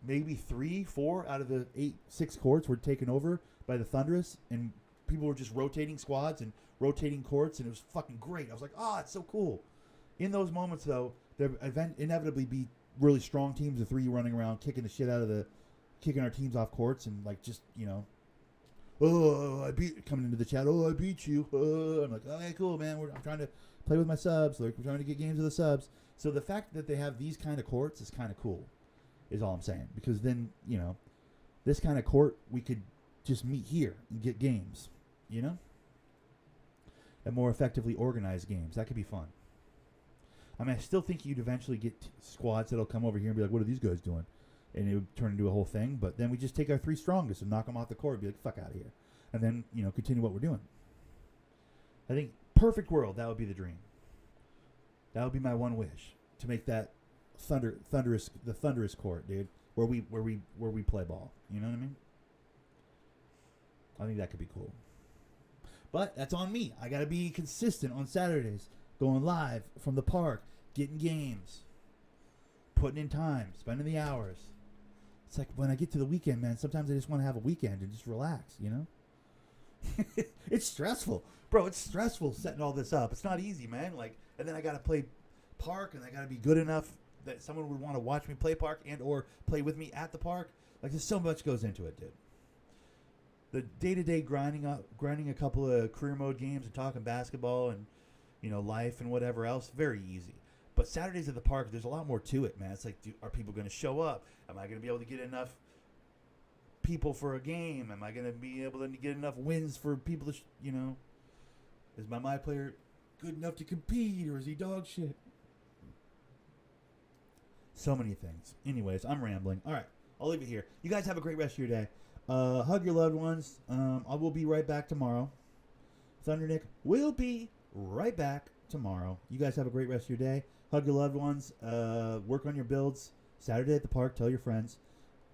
maybe 3, 4 out of the 6 courts were taken over by the Thunderous, and people were just rotating squads and rotating courts, and it was fucking great. I was like, oh, it's so cool. In those moments, though, there inevitably be really strong teams of 3 running around, kicking our teams off courts, and like just coming into the chat. Oh, I beat you. I'm like, okay, cool, man. I'm trying to play with my subs. Like we're trying to get games with the subs. So the fact that they have these kind of courts is kind of cool, is all I'm saying. Because then this kind of court we could just meet here and get games, and more effectively organized games. That could be fun. I mean, I still think you'd eventually get squads that'll come over here and be like, what are these guys doing? And it would turn into a whole thing. But then we just take our 3 strongest and knock them off the court and be like, fuck out of here. And then, continue what we're doing. I think perfect world, that would be the dream. That would be my one wish, to make that the Thunderous court, dude, where we play ball. You know what I mean? I think that could be cool. But that's on me. I got to be consistent on Saturdays, going live from the park, getting games, putting in time, spending the hours. It's like when I get to the weekend, man, sometimes I just want to have a weekend and just relax, It's stressful. Bro, it's stressful setting all this up. It's not easy, man. Like, and then I got to play park, and I got to be good enough that someone would want to watch me play park and or play with me at the park. Like, there's so much goes into it, dude. The day-to-day grinding a couple of career mode games and talking basketball and, life and whatever else, very easy. But Saturdays at the park, there's a lot more to it, man. It's like, are people going to show up? Am I going to be able to get enough people for a game? Am I going to be able to get enough wins for people to, is my player good enough to compete, or is he dog shit? So many things. Anyways, I'm rambling. All right, I'll leave it here. You guys have a great rest of your day. Hug your loved ones. I will be right back tomorrow. Thunder Nick will be right back tomorrow. You guys have a great rest of your day. Hug your loved ones. Work on your builds. Saturday at the park. Tell your friends.